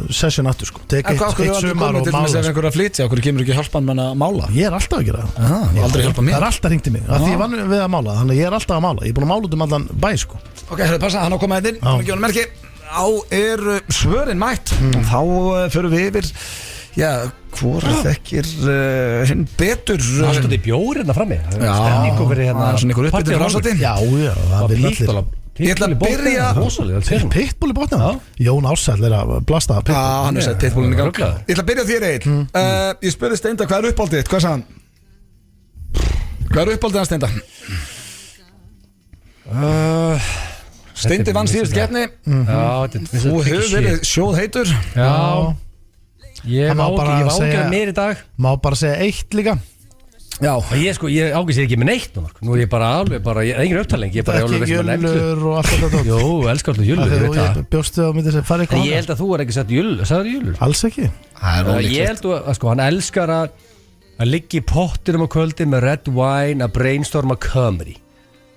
session aftur sko. Tek eitt sumar og mála. Ef einhver að flytja, okkur kemur ekki hjálpa hann að mála? Ég er alltaf að gera það. Aldrei hjálpa mér? Það er alltaf hringt í mig, af því ég vann við að mála, þannig að ég er alltaf að mála. Ég er búin að mála út allan bæ sko. Ok, passa, hann á að koma inn, hann ekki honum merki. Á er svörin mætt. Þá förum við yfir. Já, hvori þekkir hinn betur. Það stóði bjórina frammi. Stemningu verið svona ykkur uppbyttur frásati. Já, það vil allir. Ég ætla að byrja Pitbull í botna. Jón Ársæll er að blasta Pitbull. Já, hann sett Pitbullin í gang. Ég ætla að byrja þér Egill. Ég spurði Steinda hvað er uppáldið þitt, hvað sagði hann? Hvað er uppáldið hans Steinda? Steindi vann síðust keppni. Þú hefur verið sjóðheitur. Já. Ég má ágæða mér í dag. Má bara segja eitt líka. Já. Ég ágæða ekki með neitt núna. Nú er ég bara alveg, ég er engin upptalning. Ég er bara alveg veist með nefnlu. Ekki jöllur og allt þetta. Jú, elskar alltaf jöllur, ég veit það. Bjóstu á myndi sem farið eitthvað. Ég held að þú er ekki sett jöllur. Sagður jöllur? Alls ekki. Ég held að hann elskar að liggja í pottinum á kvöldi með red wine að brainstorma comedy.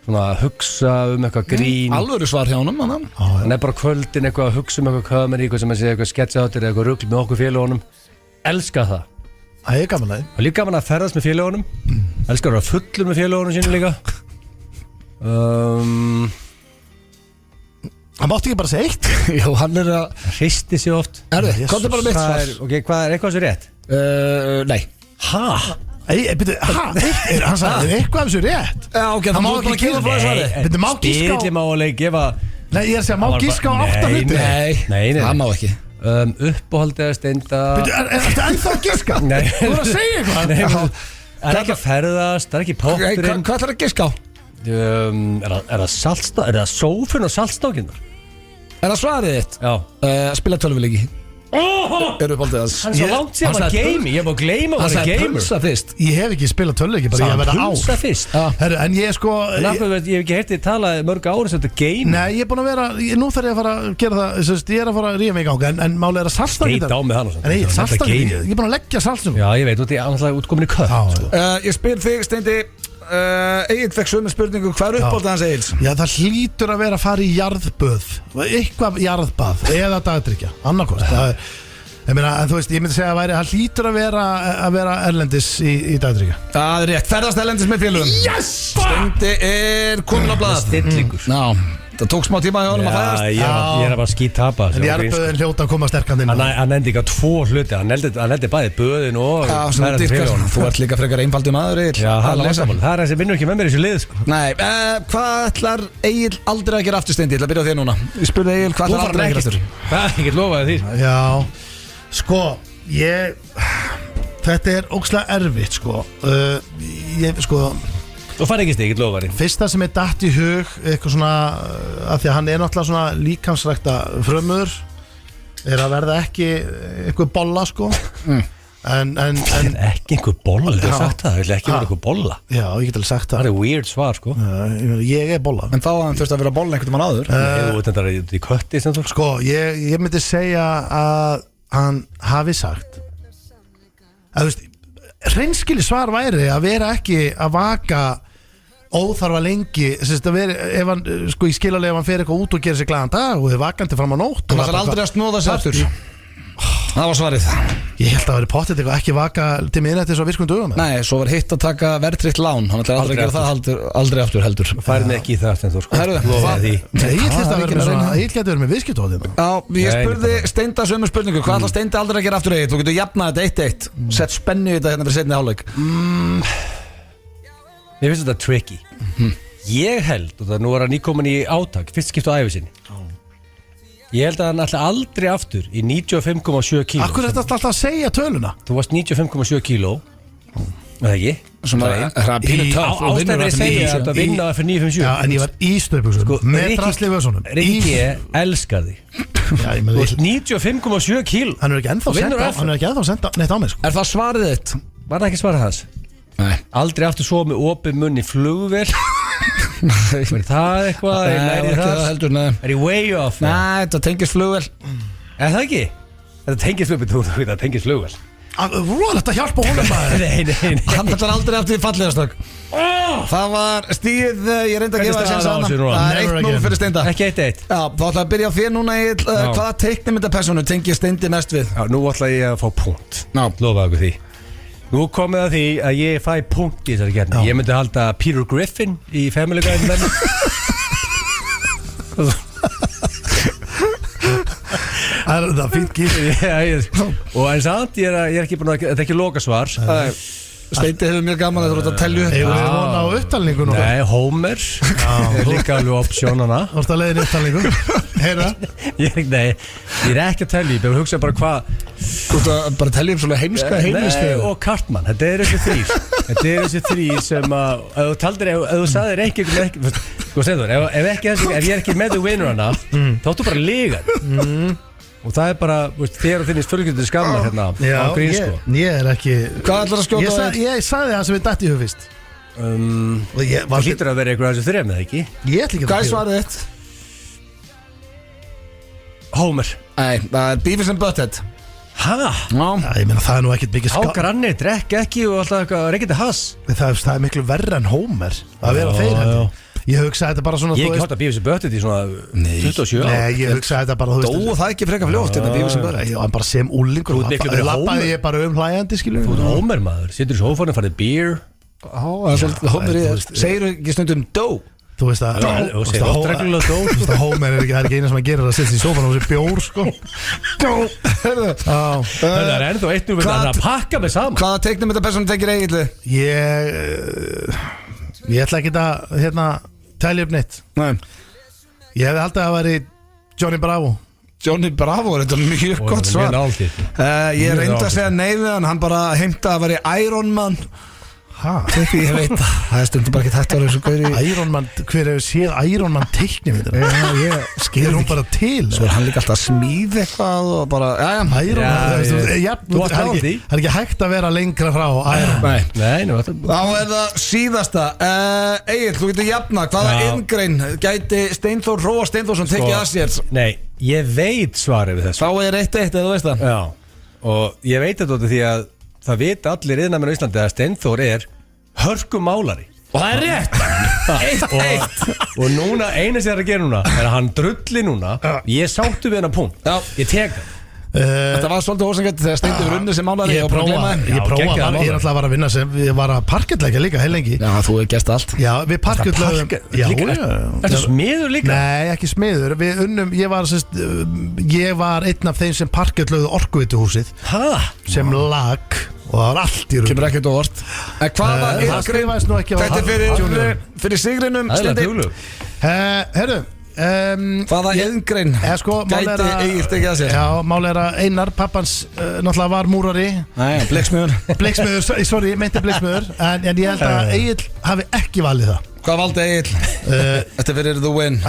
Svona að hugsa eitthvað grín. Alvöru svar hjá honum. Hann er bara kvöldin eitthvað að hugsa eitthvað comedy, eitthvað sem að segja eitthvað sketcháttir eða eitthvað rugl með okkur félagunum. Elskar það. Það er gaman að. Og líka gaman að ferðast með félagunum. Elskar að vera fullur með félagunum sínu líka. Hann mátti ekki bara segja eitt. Já, hann er að hristi sig oft. Komdu bara mitt svar. Ok, hvað er eitthvað sem rétt? Nei. Hann sagði eitthvað af þessu rétt. Já, ok, það má ekki gefa frá svarið. Má gíska á. Spilli má alveg gefa. Nei, ég er að segja, má gíska á 8 hluti. Nei, það má ekki. Uppáhaldið að Steinda. Er þetta ennþá að gíska? Nei. Þú voru að segja eitthvað. Það er ekki að ferðast, það er ekki potturinn. Hvað ætlar að gíska á? Er það saltstá, er það sófinn og saltstákinnar? Er það svarið þitt? Já. Spila tölvuleiki. Er uppáldið hans. Hann er svo langt síðan að geimi. Ég hef búin að gleyma að vera gamer. Pulsa fyrst. Ég hef ekki spilað tölvuleiki, bara ég hef verið á. Pulsa fyrst. Herru, en ég sko ég hef ekki heyrt þið talað mörg ári sem þetta game. Nei, ég er búin að vera, nú þarf ég að fara að gera það. Ég er að fara að ríða mig í gang, en málið er að saltstangin. Skeit á með hann og svona. Nei, saltstangin, ég er búin að leggja saltstangin. Já, ég veit, þú ert útkomin í kött. Ég spyr þig, Steindi, Egill fekk sömu spurningu, hvað er uppáldið hans Egills? Já, það hlýtur að vera að fara í jarðböð, eitthvað jarðbað eða dagdrykkja, annarkvort. Ég meina, en þú veist, ég myndi segja að það hlýtur að vera erlendis í dagdrykkja. Það er rétt, ferðast erlendis með félugum. Yes! Steindi er komin á blað. Stillingur. Ná, Það tók smá tíma hjá honum að fæðast. Ég er bara skýt tapa. En Jarðböðin hljóta að koma sterkandi inn. Hann nefndi ekki á 2 hluti. Hann nefndi bæði böðin og Þú ert líka frekar einfaldur maður, Egill. Já, það er þessi vinnur ekki með mér í þessu lið, sko. Nei, hvað ætlar Egill aldrei að gera aftur, Steindi? Ég ætla að byrja á þér núna. Ég spurði Egill, hvað ætlar aldrei að gera aftur? Ég get lofaði því. Já, sko, þetta er ógeðslega erfitt, sko. Þú fær ekki stig, ég lofa þér. Fyrsta sem er datt í hug, eitthvað svona, af því að hann er náttúrulega svona líkamsrækta frumur, er að verða ekki eitthvað bolla, sko. En ekki einhver bolla, þú hefur sagt það. Það vil ekki vera einhver bolla. Já, ég get alveg sagt það. Það er weird svar, sko. Ég er bolla. En þá hann þurfti að vera bolla einhvern mann áður. Þetta er í kötti, sem þú. Sko, ég myndi segja að hann hafi sagt að, þú veist, hreinskili svar væri að vera ekki að vaka óþarfa lengi, ef hann, sko, í skilalega ef hann fer eitthvað út og gerir sig glaðan dag og er vakandi fram á nótt. Hann ætlar aldrei að snúða sig aftur. Það var svarið. Ég held að það veri pottið eitthvað ekki vaka til minnættis á virkum dögum. Nei, svo var hitt að taka verðtryggt lán. Hann ætlar aldrei að gera það aldrei aftur heldur. Færið mig ekki í það, Stenþór, sko. Ég geti verið með viðskiptóðina. Já, ég spurði Steinda sömu spurningu. Hvað ætlar Steindi aldrei að gera aftur, Egill? Þú getur jafnað þetta 1-1. Sett spennu í þetta hérna fyrir seinni hálfleik. Mér finnst þetta tricky. Ég held, og það nú er hann nýkomin í átak, fyrst skipt á ævi sinni. Ég held að hann ætla aldrei aftur í 95,7 kíló. Akkur er þetta alltaf að segja töluna? Þú varst 95,7 kíló. Það ekki? Ástæðið er að segja að vinna fyrir 9,57. Já, en ég var í stöðbuxum með drasli vöðsunum. Rikki elskar því. Þú varst 95,7 kíló. Hann er ekki ennþá senda neitt á mig, sko. Er það svarið þitt? Var það ekki svarið hans? Nei. Aldrei aftur svo með opið munn í flugvél. Er það eitthvað? Er ég way off? Nei, þetta tengist flugvél. Er það ekki? Þetta tengist flugvél, þú veit að tengist flugvél. Þetta hjálpa honum maður. Nei. Hann ætlar aldrei aftur í fallegastök. Það var stíð, ég reyndi að gefa það sem sann. Það er 1-0 fyrir Steinda. Ekki 1-1. Já, þá ætla að byrja á þér núna. Hvaða teiknimyndapersónu tengir Steindi mest við? Já, nú ætla ég að fá punkt. Lofaðu okkur því. Nú komið að því að ég fæ punkt í þessari gerni. Ég myndi halda Peter Griffin í Family Guy með mér. Það er fínt gísk. Og en samt, ég er ekki búin að, þetta er ekki lokasvar. Steindi hefur mjög gaman að þú ert að telja upp. Ég var vona á upptalningu nú. Nei, Homer er líka alveg optionana. Þú ert að leiðin upptalningu. Heyra. Ég er ekki að telja, ég byrja að hugsa bara hvað. Þú ert að bara telja upp svona heimska heimlisfegu. Nei, og Cartman, þetta er þessi þrír sem að, ef þú sagðir ekki, sko segður, ef ég er ekki með the winner hana, þá áttu bara að liga. Og það er bara, þér og þinnist fölgjöndir skamma hérna á grín, sko. Ég er ekki. Hvað ætlar að skjóta það? Ég sagði það sem við dætti í hug fyrst. Það hlýtur að vera eitthvað af þessu þrem, eða ekki? Ég ætla ekki að Hvað er svarið þitt? Homer. Nei, það er Beavis and Butthead. Hæ? Já, ég meina það er nú ekkert mikið Hákarannir, drekk ekki og alltaf eitthvað, reykjandi hass. Það er miklu verra en Homer að vera þeir heldur. Ég hugsaði þetta bara svona. Ég ekki hótt að Beavis and Butthead í svona 27 ára. Nei, ég hugsaði þetta bara, þú veist. Það ekki freka fljótt þetta Beavis and Butthead. Já, en bara sem úlingur. Lappaði ég bara hlæjandi, skilur. Þú ert Homer maður, sittur í sófanum, farið beer. Segir þú ekki stundum dó? Þú veist að Homer er ekki eina sem að gera það að setja í sófanum og sé bjór, sko. Það er ennþá eitt núr að pakka mig saman. Hvaða teiknimyndapersónu tekir Egill? Ég ætla ekki að telja upp neitt. Nei. Ég hefði haldið að það væri Johnny Bravo. Johnny Bravo, þetta er mjög gott svar. Ég reyndi að segja nei við hann bara heimta að væri Iron Man. Ég veit það er stundum bara ekki þetta að vera þessu gauri. Iron Man, hver hefur séð Iron Man teiknimyndir? Skilur hún bara til? Svo er hann líka alltaf að smíða eitthvað og bara, Iron Man, það er ekki hægt að vera lengra frá Iron Man. Nei, þá er það síðasta. Egill, þú getur jafna, hvaða inngrein gæti Steinþór Róa Steinþórsson tekið að sér? Nei, ég veit svarið við þessu. Þá er 1-1, eða þú veist það. Já, og ég veit þetta því að það vita allir iðnamenn á Íslandi að Steinþór er hörkumálari. Og það er rétt. 1-1. Og núna, eina sem það er að gera núna er að hann drulli núna. Ég sáttu við hennar punkt. Ég tek hann. Þetta var svolítið ósangett þegar Steindi við runni sem málari Ég prófa Ég ætla að vara að vinna sem Ég var að parkettleika líka heil lengi Já, þú hefur gert allt Já, við parkettlegum Þetta smiður líka? Nei, ekki smiður Við unnum, ég var einn af þeim sem parkettlegðu Orkuveituhúsið sem lag og það var allt í rúm Kemur ekkert óvart En hvaða það skrifaðist nú ekki á Þetta er fyrir sigrinum Steindi Herru Hvaða iðngrein gæti Egill tekið að sér? Já, mál er að Einar, pappans náttúrulega var múrari Bleiksmiður, sorry, meinti bleiksmiður En ég held að Egill hafi ekki valið það Hvað valdi Egill? Þetta fyrir the win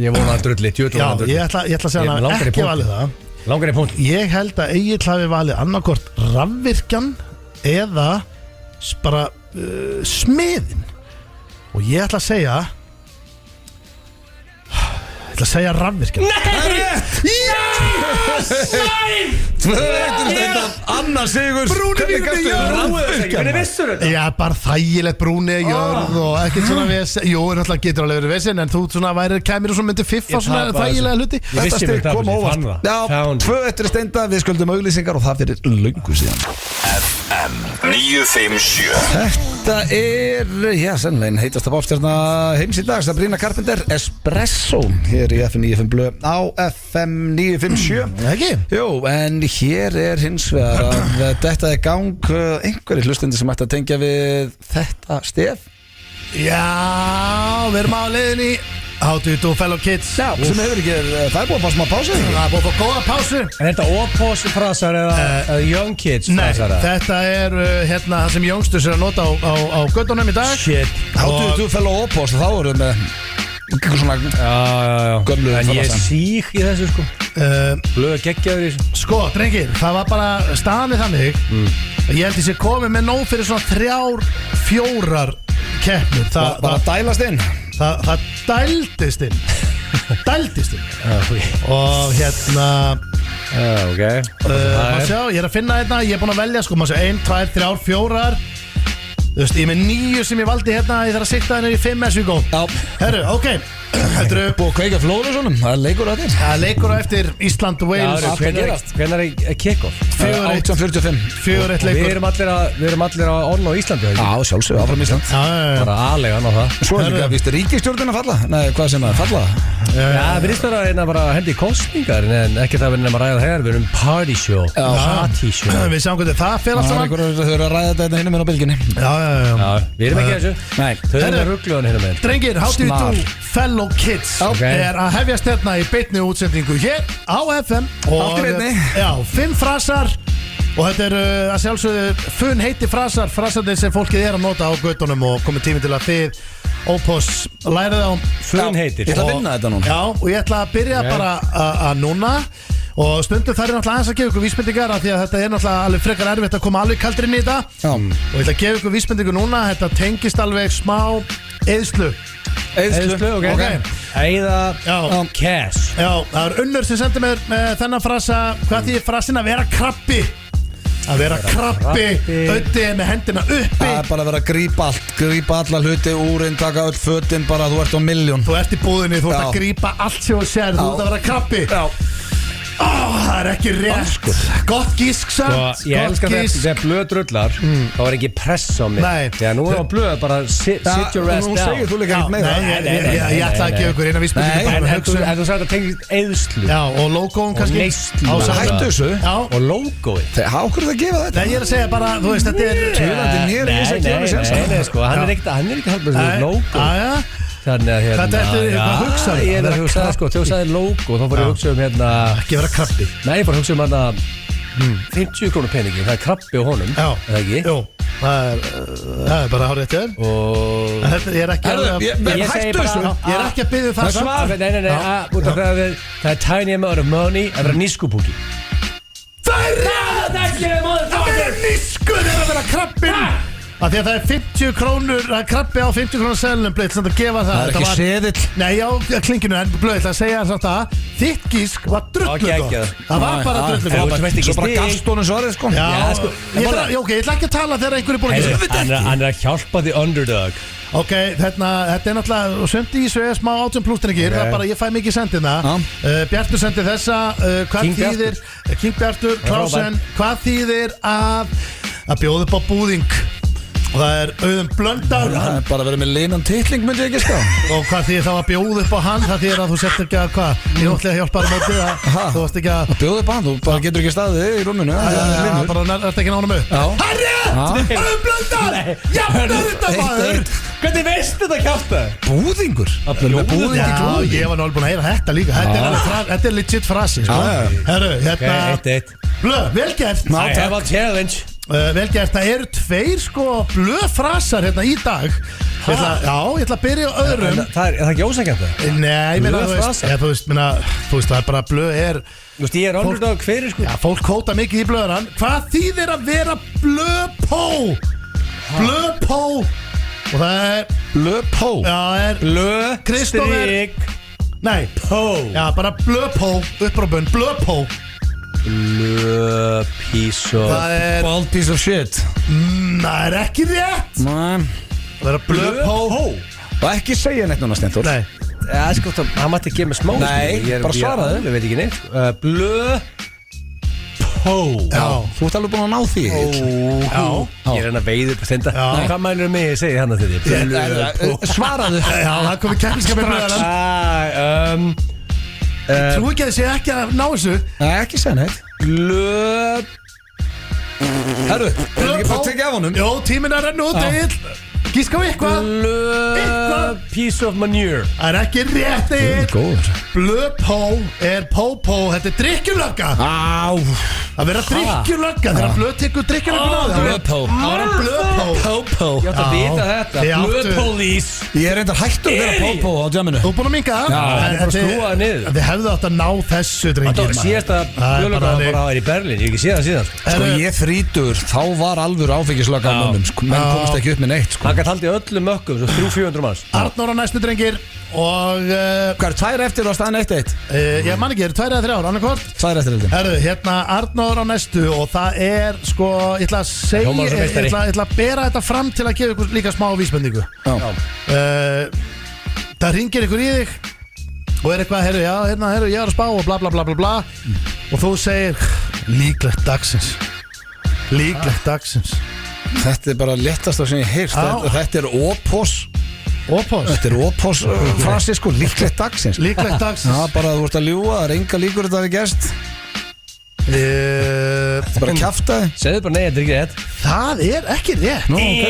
Ég vona að drulli Já, ég ætla að segja hann að ekki valið það Langar í punkt Ég held að Egill hafi valið annarkort rafvirkjan eða bara smiðin Og ég ætla að segja rafvirkjan Annar sigur Hvernig vissur þetta? Já, bara þægilegt brúni jörð og ekkert svona vesen Jú, náttúrulega getur alveg verið vesen En þú svona kemur og svona myndi fiffa svona þægilega hluti Þetta styrk kom óvart Já, 2-1 Steinda, við skuldum auglýsingar og það fyrir löngu síðan FM 957 Þetta já, sennilegin heitasta bástjarna heims í dag Sabrina Carpenter, Espresso Hér í FM 95 blöð á FM 957 Ekki? Jú, en hér hins vegar að þetta gang einhverjir hlustundi sem ætti að tengja við þetta stef Já, við erum á leiðinni How do you do fellow kids Já, sem hefur ekki, það búið að fá smá pásu Það búið að fá góða pásu Er þetta ópósi frasar eða young kids Nei, frasar? þetta það sem youngsters að nota á göttunum í dag Shit How do you do fellow opos, þá erum við með eitthvað svona gömlu En ég sík í þessu sko Blöða geggjaður í þessu Sko, drengir, það var bara staðanir þannig Ég held ég sé komið með nóg fyrir svona 3-4 keppnir Bara dælast inn Það dældist inn Og Ok maður sjá, ég er að finna þetta Ég er búin að velja, sko, maður sjá 1, 2, 3, 4 Þú veist, ég er með 9 sem ég valdi hérna Ég þarf að sikta henni í 5 as we go Herru, ok Þetta er búið að kveika flóður og svona Það er leikur á eftir Það er leikur á eftir Ísland og Wales Hvernig er kick-off? 1845 4-1 leikur Við erum allir á onn á Íslandi Já, sjálfsög, áfram Ísland Bara aðlegan á það Svo er líka, víst, ríkisstjórnin að falla? Nei, hvað sem að falla? Já, við erum að reyna bara að hendi í kostningar En ekki það við erum að ræða hér Við erum party show Party show Við sjáum hvernig það fer allt saman Þau eru að ræða þetta hinum á bylginni Já, við erum ekki þessu Þau eru með ruggluðan hinum með Drengir, how do you do fellow kids Er að hefjast hérna í beinni útsendingu hér á FM Og 5 frasar Og þetta er að sjálfsögðu fun heiti frasarnir sem fólkið er að nota á göttunum Og komið tími til að þið ópós lærið á fun heitir Ég ætla að vinna þetta núna Já, og ég ætla að byrja bara að núna Og stundum þær er náttúrulega aðeins að gefa ykkur vísbendingar Því að þetta er náttúrulega alveg frekar erfitt að koma alveg kaldur inn í þetta Og ég ætla að gefa ykkur vísbendingu núna Þetta tengist alveg smá eyðslu ok Æða cash Já, það er Unnur sem sendi mér með þennan frasa Hvað þýðir frasin að vera krabbi? Að vera krabbi Öddi með hendina uppi Það er bara að vera að grípa alla hluti úr taka öll fötin bara þú ert á milljón Þú ert í búðinni, þú ert að grípa allt sem þú sér Þú ert að vera krabbi Já Það er ekki rétt Gott gísk samt Ég elskar þegar blöð drullar þá er ekki press á mig Þegar nú er á blöð bara sit your ass down Nú segir þú líka Nei, ég ætla að gefa ykkur eina vísbendingu En þú sagði að það tengist eyðslu Já, og logoum kannski neyslu Hættu þessu Og logoið Há hverju það gefa þetta? Nei, ég er að segja bara, þú veist, þetta er Tölandi nýr í þess að gefa þessu Nei, sko, hann er ekki haldið með logo Þannig að hérna Þetta er eitthvað hugsað Ég er að hugsa sko, þegar þú sagði logo þá fór ég að hugsa hérna Ekki vera krabbi Nei, ég fór að hugsa hérna 50 krónu peningi, það er krabbi á honum Já, eða ekki? Jú, það er bara hárið eftir Og Ég er ekki Hættu þessu Ég er ekki að byggja það svar Nei, út af það er tiny amount of money að vera nískupúki Það er nískur að vera krabbin Af því að það er 50 krónur, það er krabbi á 50 krónur seðlunum Blöð, þannig að gefa það. Það er ekki seðill. Nei, já, klinginu, en Blöð, það segja þess að þitt gísk var drullu gott. Það var bara drullu gott. Svo bara gafst honum svarið, sko. Já, ok, ég ætla ekki að tala þegar einhver er búin að gera. Hann er að hjálpa the underdog. Ok, þetta er náttúrulega, og sömdi í svo smá 18 plústringir, það er bara, ég fæ mikið sendina. Bjartur sendi þessa, hvað þýðir, King Bjartur, Klausen, hvað þýðir að bjóða upp á búðing? Og það er Auðun Blöndal. Það er bara verið með leinan titling, myndi ég ekki ská. Og hvað þýðir þá að bjóða upp á hann? Það þýðir að þú sett ekki að hvað? Ég náttúrulega hjálpaði mótið að þú varst ekki að bjóða upp á hann, þú bara getur ekki staðið í rúminu. Bara ert ekki nánum upp. Harrið! Auðun Blöndal! Jafnar þetta maður! Hvernig veistu þetta kjáta? Búðingur? Já, ég var náttúrulega búin að heyra þetta líka. Þetta er legit frasi, sko. Herru, hérna Blöð, vel gert. I have a challenge. Vel gert, það eru 2 sko blöðfrasar hérna í dag. Ég ætla að byrja á öðrum. Það er ekki ósækjandi? Nei, ég meina, þú veist, það er bara blöð er. Þú veist, ég er underdog fyrir, sko. Já, fólk kóta mikið í blöðurann. Hvað þýðir að vera blöðpó? Blöðpó. Og það er Blöðpó. Já, það er Kristófer. Nei, pó. Já, bara blöðpó, upprópun, blöðpó. Piece of Bald piece of shit. Það er ekki rétt. Nei. Það er blöðpó. Og ekki segja neitt núna, Stenþór. Nei. Já, sko, það mátti ekki með smá. Nei, bara svaraðu. Ég veit ekki neitt. Blöðpó. Já, þú ert alveg búin að ná því. Já. Ég er hann að veiða upp að stenda. Hvað mælur mig að segja hann að þetta? Svaraðu. Já, það komið keppniskapir blöðarann. Trú ekki að þið séu ekki að ná þessu. Nei, ekki segja neitt. Herru, er ekki bara að tekja af honum? Jó, tíminn er rennu út, Egil. Gíska á eitthvað. Piece of manure. Það er ekki rétt, Egil. Góður. Blöðpó er pó-pó. Þetta er drikkjulögga. Á. Það verður drikkjulögga. Þegar blöð tekur drikkjulögga á það. Blöðpó. Það var blöðpó. Pó-pó. Ég átt að vita þetta. Blöðpólís. Ég er reyndar hættur að vera pó-pó á jamminu. Þú er búin að minka það. Já, það er bara skrúað niður. Þið hefðu átt að ná þessu, drengir. Síðasta blöðlögga bara er í Berlín. Ég hef ekki séð það síðan. Sko ég 30, þá var alvöru áfengislögga á mönnum. Menn komist ekki upp með neitt, sko. Hann gæti haldið öllum mökkum, svo 300-400 manns. Arnór á næstu, drengir. Og hvað er 2 eftir og staðan 1-1? Ég man ekki, er 2 eða 3 ár, annarkvort? 2 eftir heldur. Herru, hérna Arnór á næstu. Og það er, sko, ég ætla að segja, ég ætla að bera þetta fram til að gefa ykkur líka smá vísbendingu. Það ringir ykkur í þig og er eitthvað, herru, já, hérna, herru, ég er að spá og bla bla bla bla bla. Og þú segir, líklegt dagsins. Líklegt dagsins. Þetta er bara léttast af sem ég heyrst. Þetta er ópós. Ópós? Þetta er ópós frasi, sko, líklegt dagsins. Líklegt dagsins. Já, bara þú ert að ljúga, það er enga líkur þetta hafi gerst. Þetta er bara að kjafta þig. Segðu bara nei, þetta er ekki rétt. Það er ekki rétt. Nú, ok.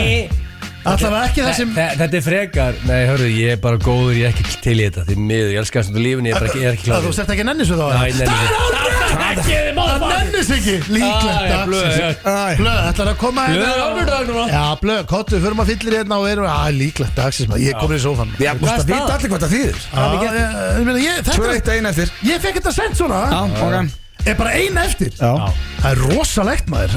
Allavega ekki það sem Þetta er frekar. Nei, hörru, ég er bara góður, ég er ekki til í þetta. Því miður, ég elskar þessu lífin, ég er ekki kláður. Þú sért ekki að nennis við þá? Nei, nennis við. Það nennis ekki. Líklegt dagsins. Blöð, ætlar að koma hérna. Blöð, underdog núna. Já, blöð, kottu, förum að fyllir hérna og erum líklegt dagsins. Ég er komin í sófan. Já, þú veist að vita allir hvað það þýðir. 2-1 eftir. Ég fekk þetta sent svona. Já, ok. Er bara 1 eftir. Já. Það er rosalegt, maður.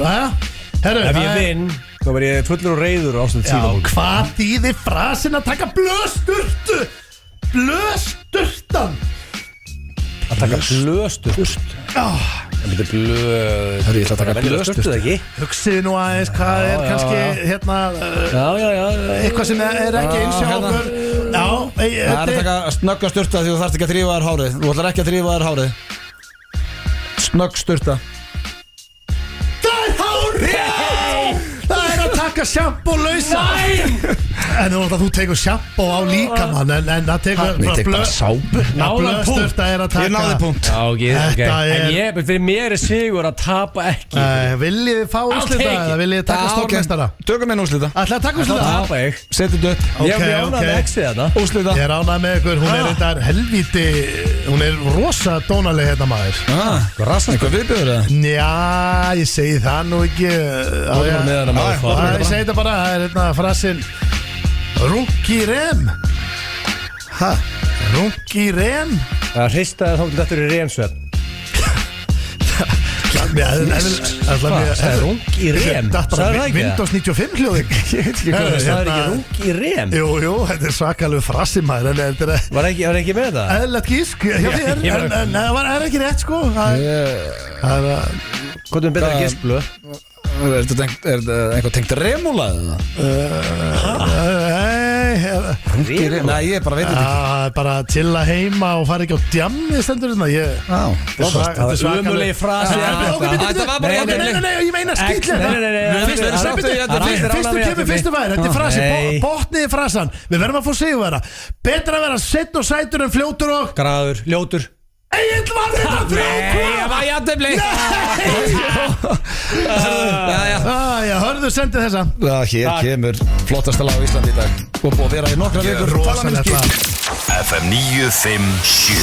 Herru, ef ég vinn, þá verð ég fullur og reyður og ástæð tíma. Já, hvað þýðir frasin að taka blöðsturtu? Blöðsturtan. Að taka blöðsturtu? Já. Það er blöð. Hörru, ég ætla að taka blöðsturtu, ekki? Hugsið nú aðeins hvað er kannski, hérna, eitthvað sem er ekki eins hjá okkur. Já. Það er að taka snögga sturta því þú þarft ekki að þrífa þér hárið. Þú ætlar ekki að þrífa þér hárið. Snögg sturta. Það er hárið! Það er að taka sjampó lausa. En þú tekur sjampó á líkamann. En það tekur bara sápu. Blöðsturta er að taka. Ég náði punkt. En fyrir mér er sigur að tapa ekki. Viljið þið fá úrslita eða viljið þið taka stórmestara? Tökum einn úrslita. Ætlaði að taka úrslita? Það tapa ég. Settu þetta upp. Ég er ánað með exið þetta. Úrslita. Ég er ánað með ykkur. Hún er þetta helvíti. Hún er rosa dónaleg hérna maður. Eitthvað viðbjöður eða? Já, ég segi það nú ekki. Ég segi þetta bara. Það er hérna frasinn Rungi rem. Hæ? Rungi rem? Það hristaði þá til þetta í remsvefn. Það er rung í rem. Það er Windows 95 hljóðing. Ég veit ekki hvað það er ekki rung í rem. Jú, þetta er svakalegu frasi maður. Var ekki með það? Eðlilegt gísk hjá þér, en það er ekki rétt sko. Hvað er betra gískblöð? Er þetta einhver tengt remúla eða? Nei, ég bara veit þetta ekki. Það er bara til að heima og fara ekki á djammi stendur þetta. Það var umulegi frasi. Þetta var bara Nei, ég meina skýtlega. Fyrstu kemur fyrstu væri. Þetta er frasi, botniði frasan. Við verðum að fá sigurvera. Betra að vera sett og sætur en fljótur og graður, ljótur. Egil var þetta það var jafntefli. Já, hörðu sendið þessa. Hér kemur flottasta lag á Íslandi í dag og búið að vera í nokkra vikur. FM 957.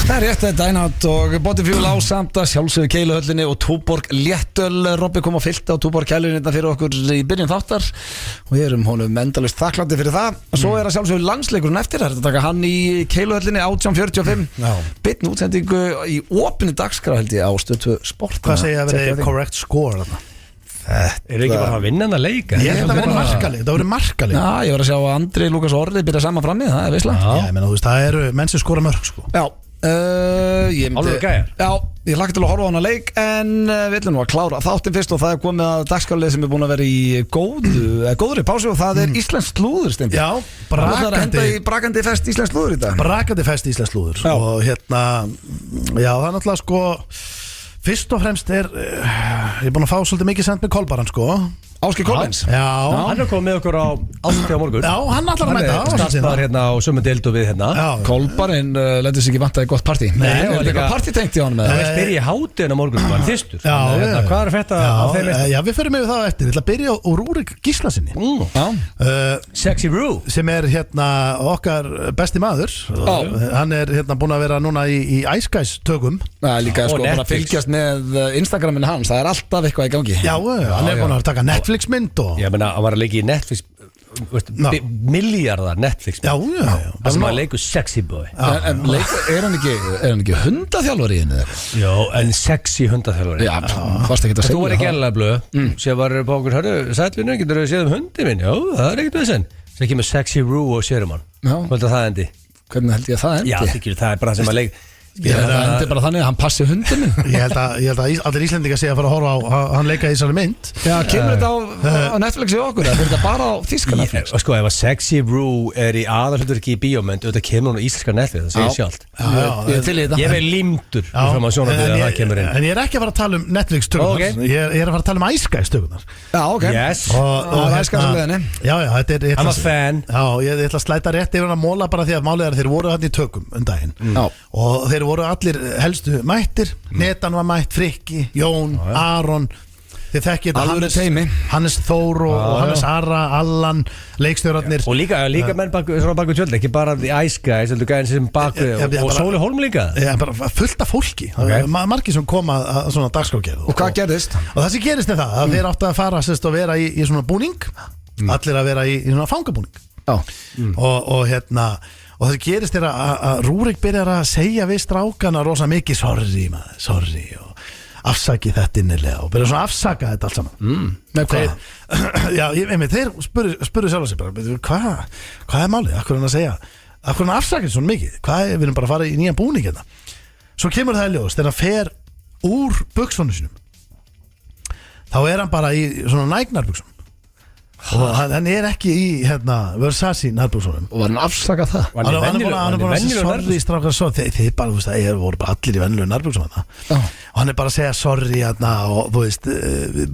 Það er rétt, þetta er Dynout og Bodyfuel ásamt að sjálfsögðu Keiluhöllinni og Túborg Léttöl. Robby kom að fylta á Túborg Keiluhöllinni fyrir okkur í byrjun þáttar og við erum honum endalaust þakklandi fyrir það. Svo er að sjálfsögðu landsleikurinn eftir. Það er að taka hann í Keiluhöllinni 18:45. Bitn útsendingu í opinni dagskrá held ég á Stöð 2 Sport. Hvað segja að vera correct score þarna? Er ekki bara að vinna hann að leika? Ég held að vera markalið, það verið markalið. Já, ég var að sjá að Andri Lukas Orri byrja saman fram í það, er veisla. Já, ég meina, þú veist, það eru menn sem skora mörg, sko. Já, Alveg gæjar. Já, ég lakka til að horfa á hana leik en við ætlum nú að klára þáttinn fyrst og það er komið að dagskrálið sem er búin að vera í góðri pásu og það er íslenskt slúður, Steindi. Já, brakandi fest íslenskt slúður í dag. Brakandi fest íslenskt slúður og hérna, já, það er náttúrulega sko fyrst og fremst ég er búin að fá svolítið mikið sent með Kolbaran sko. Áskir Kolbens. Já. Hann er komið með okkur á Ástíð á morgun. Já, hann allar að mæta. Hann er startbar hérna á sömu deildu við hérna. Kolbarinn letur sig ekki vantaði gott partí. Nei, það er eitthvað partítengt í honum með það. Það spyr ég hátinn á morgun, hann þyrstur. Hvað er þetta á þeim eftir? Já, við förum yfir það eftir. Ég ætla að byrja á Rúrik Gíslasinni. Sexy Rú. Sem er hérna okkar besti maður. Hann er hérna búin að vera núna í Ice Guys tökum. Líka sko bara fylgjast með Instagraminu hans. Það er alltaf eitthvað í gangi. Já, hann er búin að taka Netflix mynd og ég meina, hann var að leika í Netflix miljardar Netflix mynd. Já. Það sem að leiku Sexy Boy. En er hann ekki hundaþjálfari í henni eða? Já, en sexy hundaþjálfari. Já, fast ekki að segja. Þú var ekki alveg blöð sem var på okkur, hörru, sætlinu, getur þú séð hundi minn? Já, það er ekkert þessan. Sem kemur Sexy Roo og sérum hann. Hvort að það endi? Hvernig held ég að það endi? Já, það er bara sem að leika. Það endi bara þannig að hann passi hundin minn. Ég held að allir Íslendingar sé að fara að horfa á hann leika í þessari mynd. Já, kemur þetta á Netflix í okkur eða fyrir þetta bara á þýska Netflix? Sko, ef að Sexy Roo er í aðalhlutverki í bíómynd auðvitað kemur hún á íslenska Netflix, það segir sjálft. Ég til í þetta. Ég verð límdur fram að sjónarbiðið að það kemur inn. En ég er ekki að fara að tala um Netflix tökunar. Ég er að fara að tala um Ice Guys tökunar. Já, ok. Yes. Og Ice Guys á leiðinni. Já, þetta er I'm a fan. Já, ég ætla að slæta rétt yfir hann að móla bara því að málið er þeir voru hann í tökum daginn. Og þeir voru allir helstu mættir. Netan var mætt, Frikki, Jón, Aron. Þið þekkið Hannes Þór og Hannes Ara, Allan, leikstjórarnir. Og líka menn baku tjöld, ekki bara The Ice Guys, heldur gæðin sem baku og Sóli Hólm líka. Já, bara fullt af fólki. Margir sem koma að svona dagskrárgerð. Og hvað gerðist? Og það sem gerist er það að þeir áttu að fara og vera í svona búning. Allir að vera í svona fangabúning. Og hérna og það gerist er að Rúrik byrjar að segja við strákana rosa mikið sorry og afsaki þetta innilega og byrja svona að afsaka þetta allt saman. Með hvað? Já, þeir spurðu sjálf að sig bara, hvað er málið? Akkur hann að segja, akkur hann afsakið svona mikið? Við erum bara að fara í nýjan búning hérna. Svo kemur það í ljós, þegar hann fer úr buxunum sínum þá er hann bara í svona nægnarbuxum og hann er ekki í Versace nærbúksunum. Og var hann afsakað það? Hann er bara að segja sorry strákar, þið bara, það voru bara allir í venjulegu nærbúksum og hann er bara að segja sorry og þú veist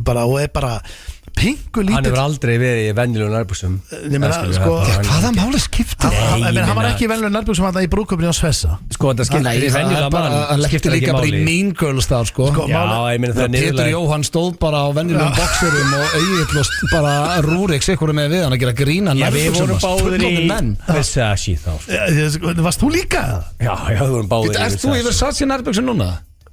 bara, og er bara pingu lítill. Hann hefur aldrei verið í venjulegu nærbúksum. Hvaða máli skiptir? Hann var ekki í venjulegu nærbúksum í brúðkaupinu á Svessa. Sko þetta skiptir í venjulega mann. Hann skiptir líka bara í Mean Girls þar sko. Pétur Jóhann stóð bara á venjulegum boxerum og Egill bara Rúrik sikkur með við hann að gera grína nærbúksum. Við vorum báðir í Versace þá. Varst þú líka? Já, við vorum báðir í Versace. Erst þú í Versace nærbúksum núna?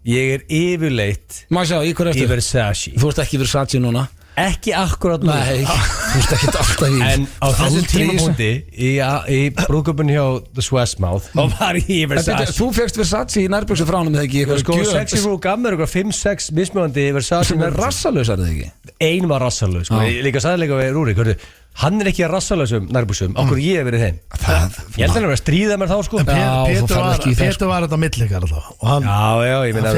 Ég er yfirleitt í Versace. Þú ert ekki í Versace núna? Ekki akkurat nú. Nei, þú veist ekki alltaf í. En á þessum tímapunkti í brúðkaupinu hjá The Swessmouth þá var ég í Versace. Þú fékkst Versace í nærbuksu frá honum eða ekki? Sko, Sexy Roo gaf mér eitthvað 5-6 mismunandi Versace sem rassalausar eða ekki? Ein var rassalaus, sko. Ég líka sagði líka við Rúrik, hörðu, hann er ekki að rassalausum nærbuxum, okkur ég hef verið þeim. Ég held að hann var að stríða mér þá, sko. Pétur var þetta millikar alltaf og hann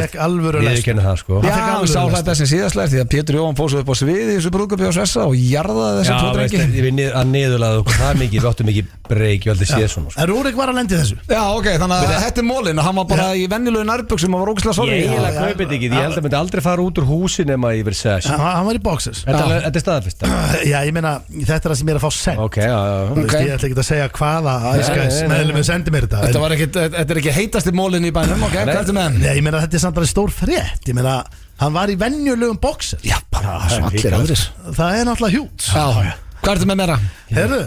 fekk alvöru ég kenni það, sko. Já, hann sá hlætt þessi síðastlega því að Pétur Jóhann fóð upp á sviði í þessu brúðkaupi á Svessa og jarðaði þessi tvo drengi. Já, ég við að niðurlaða okkur það mikið, við áttum mikið breyk, ég aldrei séð svona. En Rúrik var að lendi þessu. Já, ok, þannig að þetta er mólin og hann var bara í venjulegu nærbuxum og var ógeðslega sorgið. Ég eiginlega kaupið ekki, ég held að myndi aldrei fara út úr húsi nema í Versace. Hann var í boxers. Þetta er staðfest. Já, ég meina, þetta er það sem ég er að fá sent. Ok, já. Ég ætla ekki að segja hvaða æskæs meðlum við sendum mér þetta. Þetta er ekki heitasti mólin í bænum, ok, hvað ertu með? Nei, ég meina, þetta er samt alveg stór frétt. Ég meina, hann var í venjulegum boxers. Já, bara svo allir aðrir. Það er náttúrulega hjút. Já, hvað ertu með meira? Herru,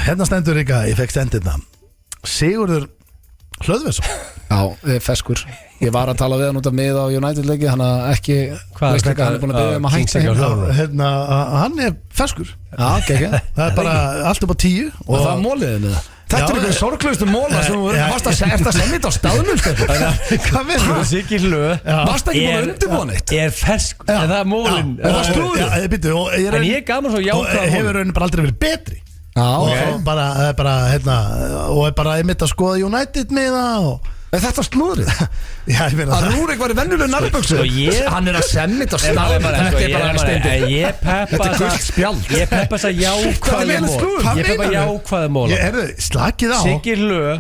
hérna stendur ykkar, ég fekk stendirna Sigurður Hlöðversson. Já, feskur. Ég var að tala við hann út af miða á United-leiki, hann er ekki, veist ekki, hann er búin að byggja að hætta hérna, hann er feskur. Já, ekki. Það er bara allt upp á 10 og það er móliðinu það. Þetta er einhverjum sorglustu móla sem þú varst að segja þetta á staðnum, Hvað með það? Siggi Hlöð varst ekki búin að undirbúa neitt? Er fesk, er það mólin? Er það slúður? En ég gaf mér svo jákvæða og hefur raunin bara aldrei verið betri. Og er bara einmitt að skoða United með það og þetta slúðrið? Já, ég meina að Rúrik var í venjulegum nærbuksu. Hann er að semmi þetta á staðnum. Þetta er bara steindi. Þetta er gult spjald. Ég peppa þess að jákvæða mól. Ég peppa jákvæða mól. Slakið á. Siggi Hlöð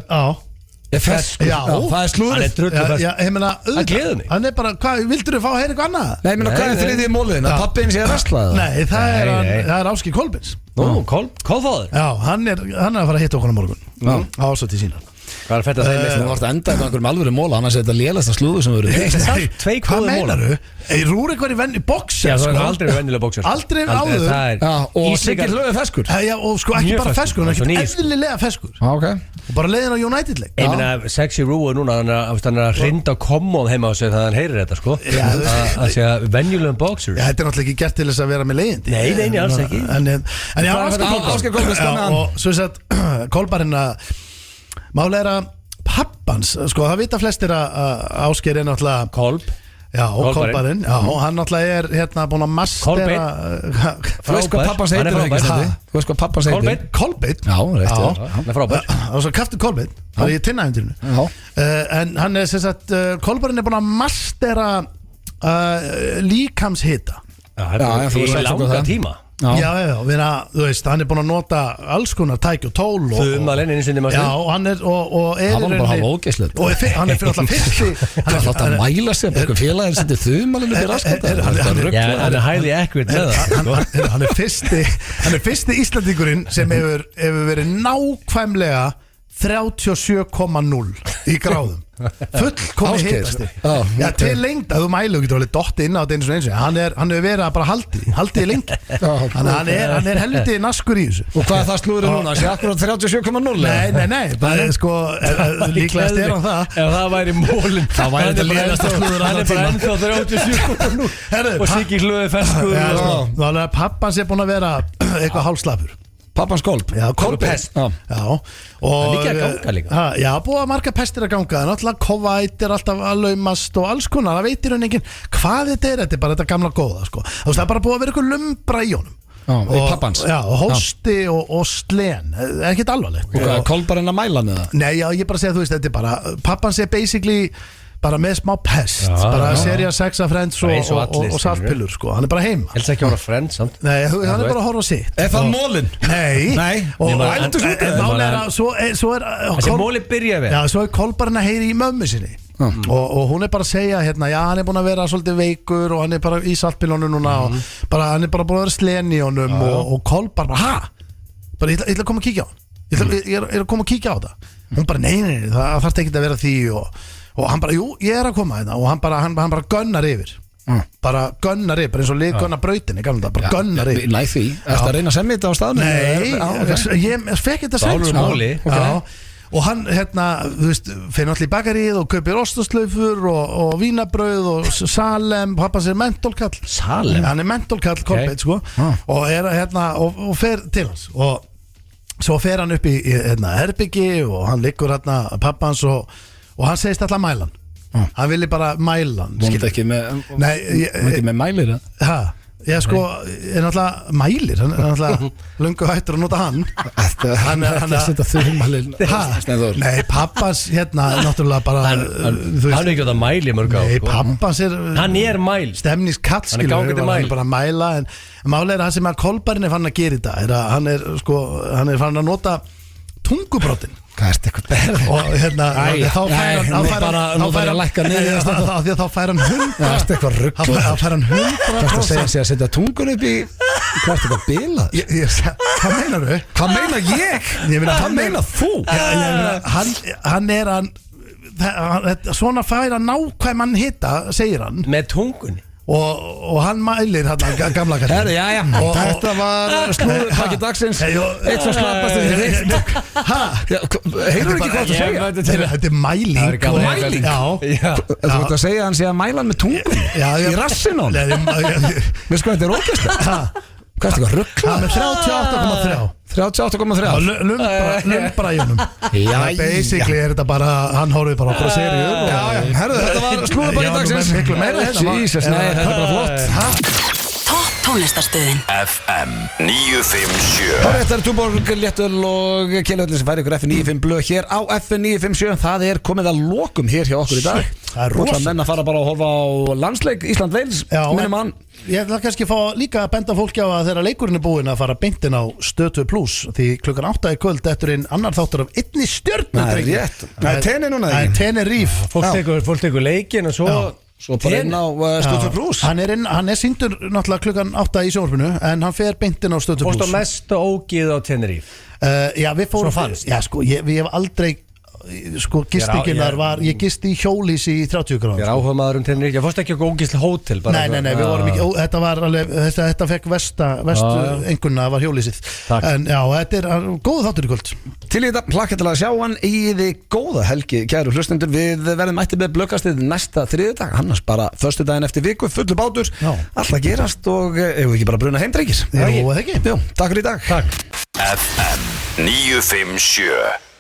feskur. Já, það er slúðrið. Hann er drullu feskur. Ég meina, það gleður mig. Hann er bara, hvað, vildur þú fá að heyra eitthvað annað? Nei, ég meina, hvað er þriðið í móliðin? Að pappiðin sé að wrestlaða? Nei, það er Áskir Kolbins. Kolfáður? Já, hann er að fara að hitta okkur á morgun. Ásótt í sína. Hvað er fett að þeim þú varst að enda með einhverjum alvöru móla, annars er þetta lélasta slúðu sem verður. Tvei góði móla. Rúrik var í boxer. Já, það var aldrei venjulega boxer. Aldrei áður. Og Siggi Hlöð feskur. Já, og sko ekki bara feskur, hann er ekki eðlilega feskur. Ok. Og bara leiðin á United-leik. Ég meina, Sexy Roo er núna, hann er að hrinda kommóð heima á sig þegar hann heyrir þetta, sko. Að segja venjulegum boxer. Já, þetta er náttúrulega ekki gert til þess að vera með leiðindi. Nei, alls ekki. En já, Áskir Kolbins. Og svo er þetta Kolbarinn að máli er að pappans, sko það vita flestir að Ásgeir er náttúrulega Kolbarinn, og hann náttúrulega er hérna búin að mastera. Þú veist hvað pappans heitir það ekki? Þú veist hvað pappans heitir? Kolbeinn? Já, rétt. Hann er frábær. Og svo Kaftin Kolbeinn, það er í tinnaævindurinu. En hann er sem sagt, Kolbarinn er búin að mastera líkamshita. Já, í langa tíma. Já, þú veist, hann er búin að nota alls konar tæki og tól Þumalinn einu sinni maður. Já, og hann er hann var bara að hafa ógeðslegt. Og hann er fyrir alltaf fyrsti. Hann er alltaf að mæla sig eitthvað félagir sem þumalinn upp í raskata. Hann er highly accurate með það. Hann er fyrsti Íslandingurinn sem hefur verið nákvæmlega 37,0 í gráðum. Fullkomi hitasti. Já, til lengda, þú mælu getur alveg dotti inn á þetta eins og hann hefur verið að bara haldið lengi. Þannig hann er helviti naskur í þessu. Og hvað er það slúður núna? Sé akkurat 37,0 Nei, bara sko líklegast er hann það. Ef það væri mólin, það væri þetta lélegasta slúður. Hann er bara ennþá 37,0 og Siggi Hlöð feskur. Þá alveg að pappans er búin að vera eitthvað hálfslapur. Pappans Kolb. Já, Kolbest. Já. Og líka að ganga líka. Já, búið að marga pestir að ganga. Náttúrulega COVID er alltaf að laumast og alls konar. Það veitir hún enginn hvað þetta er. Þetta er bara þetta gamla góða, sko. Þú veist, það er bara búið að vera eitthvað lumbra í honum. Í pappans. Já, og hósti og slen. Ekkert alvarlegt. Og hvað er Kolbarinn að mæla með það? Nei, já, ég bara segja, þú veist, þetta er bara pappans er basically bara með smá pest, bara seria 6 af Friends og saltpillur, sko, hann er bara heima. Helst ekki að horfa Friends samt. Nei, hann er bara að horfa á sitt. Er það mólin? Nei. Og ældur svo er þessi móli byrja við. Já, svo er Kolbarinn að heyri í mömmu sinni og hún er bara að segja hérna, já, hann er búin að vera svolítið veikur og hann er bara í saltpillunum núna og hann er bara búin að vera slen í honum og Kolbarinn bara, bara ég ætla að koma að kíkja á hann. Ég er að koma að kíkja á það. Hún bara, nei, það þarf ekki að vera því og hann bara, jú, ég er að koma þetta og hann bara gunnar yfir. Bara gunnar yfir, bara eins og lið gunnar brautinni, bara gunnar yfir. Næ því, ertu að reyna að semja þetta á staðnum? Nei, ég fekk þetta sem Máli. Og hann, þú veist, fyrir náttúrulega í bakarið og kaupir ostaslaufur og vínabrauð og Salem, pappa sér mentólkall. Salem? Hann mentólkall, Kolbeitt, sko. Og og fer til hans. Og svo fer hann upp í herbyggi og hann liggur pappans og hann segist alltaf mælan. Hann vilji bara mæla hann. Vonandi ekki með mælir, Já, sko, náttúrulega mælir, hann náttúrulega löngu hættur að nota hann. Hann setja þummalinn. Nei, pappans náttúrulega bara Hann er ekki átt að mæli mörg á. Nei, pappans Hann er mæl. Stemningskall, Hann er gangandi mæl. Hann bara að mæla, en málega það sem að Kolbarinn fann að gera í dag hann er fann að nota tungubrotin. Hvað er þetta eitthvað berð? Og þá fær hann lækka niður þá fær hann 100. Það er eitthvað ruggla. Þá fær hann 100%. Hvað er það að setja tungun upp í? Hvað er þetta bilað? Hvað meinar þú? Hvað meina ég? Hvað meina þú? Hann svona fær hann nákvæman hita, segir hann. Með tungunni. Og hann mælir gamla kallinn. Herri, já, þetta var slúðurpakki dagsins. Eitt svo slappast heyrðu ekki hvað þú segja? Þetta er mæling. Mæling? Já. Þú veit að segja að hann sé að mæla hann með tungun í rassin á hann. Veist hvað þetta er ógæslega? Hvað er þetta eitthvað ruggla? Hann er 38,3. 38,3. Lumbra í honum. Basically er þetta bara, hann horfið bara okkur að serið. Herðu, þetta var slúðurpakki dagsins. Jesus, nei, þetta er bara flott. Topp tónlistarstöðin FM 957. Þetta er Túborg, Léttöl og Kjellöldin sem færi ykkur FM 95 blöð hér á FM 957. Það er komið að lokum hér hjá okkur í dag. Það er rosa. Menn að fara bara að horfa á landsleik Ísland-Wales. Minnum hann. Ég ætla kannski að fá líka að benda fólki á að þegar leikurinn er búinn að fara beintin á Stöð 2 Plus, því klukkan 8 í kvöld eftir annar þáttur af einni stjörnu. Það er rétt. Það er tenni núna. Það er Tenerife. Fólk tekur leikin og svo bara inn á Stöð 2 Plus. Hann er sýndur náttúrulega klukkan 8 í sjónvarpinu, en hann fer beintin á Stöð 2 Plus. Fórst á mesta ógið á Tenerife? Já, við fórum. Svo fannst. Já, sko, við hef aldrei gistingin þar var, ég gisti í hjólís í 30 gráður. Ég er áhuga maður Tenerife, ég fórst ekki á ógisli hótel. Nei, við vorum ekki, þetta var alveg, þetta fekk vestu einhverna var hjólísið. En já, þetta er góð þáttur í kvöld. Til í þetta, hlakka til að sjá hann í því góða helgi, kæru hlustendur. Við verðum mætti með blökkastið næsta þriðjudag, annars bara föstudaginn eftir viku, fullur bátur, alltaf gerast og ef við ekki bara bruna heimdreikis. Jú, eða ekki? Jú, takk fyrir í dag. Takk. FM 957.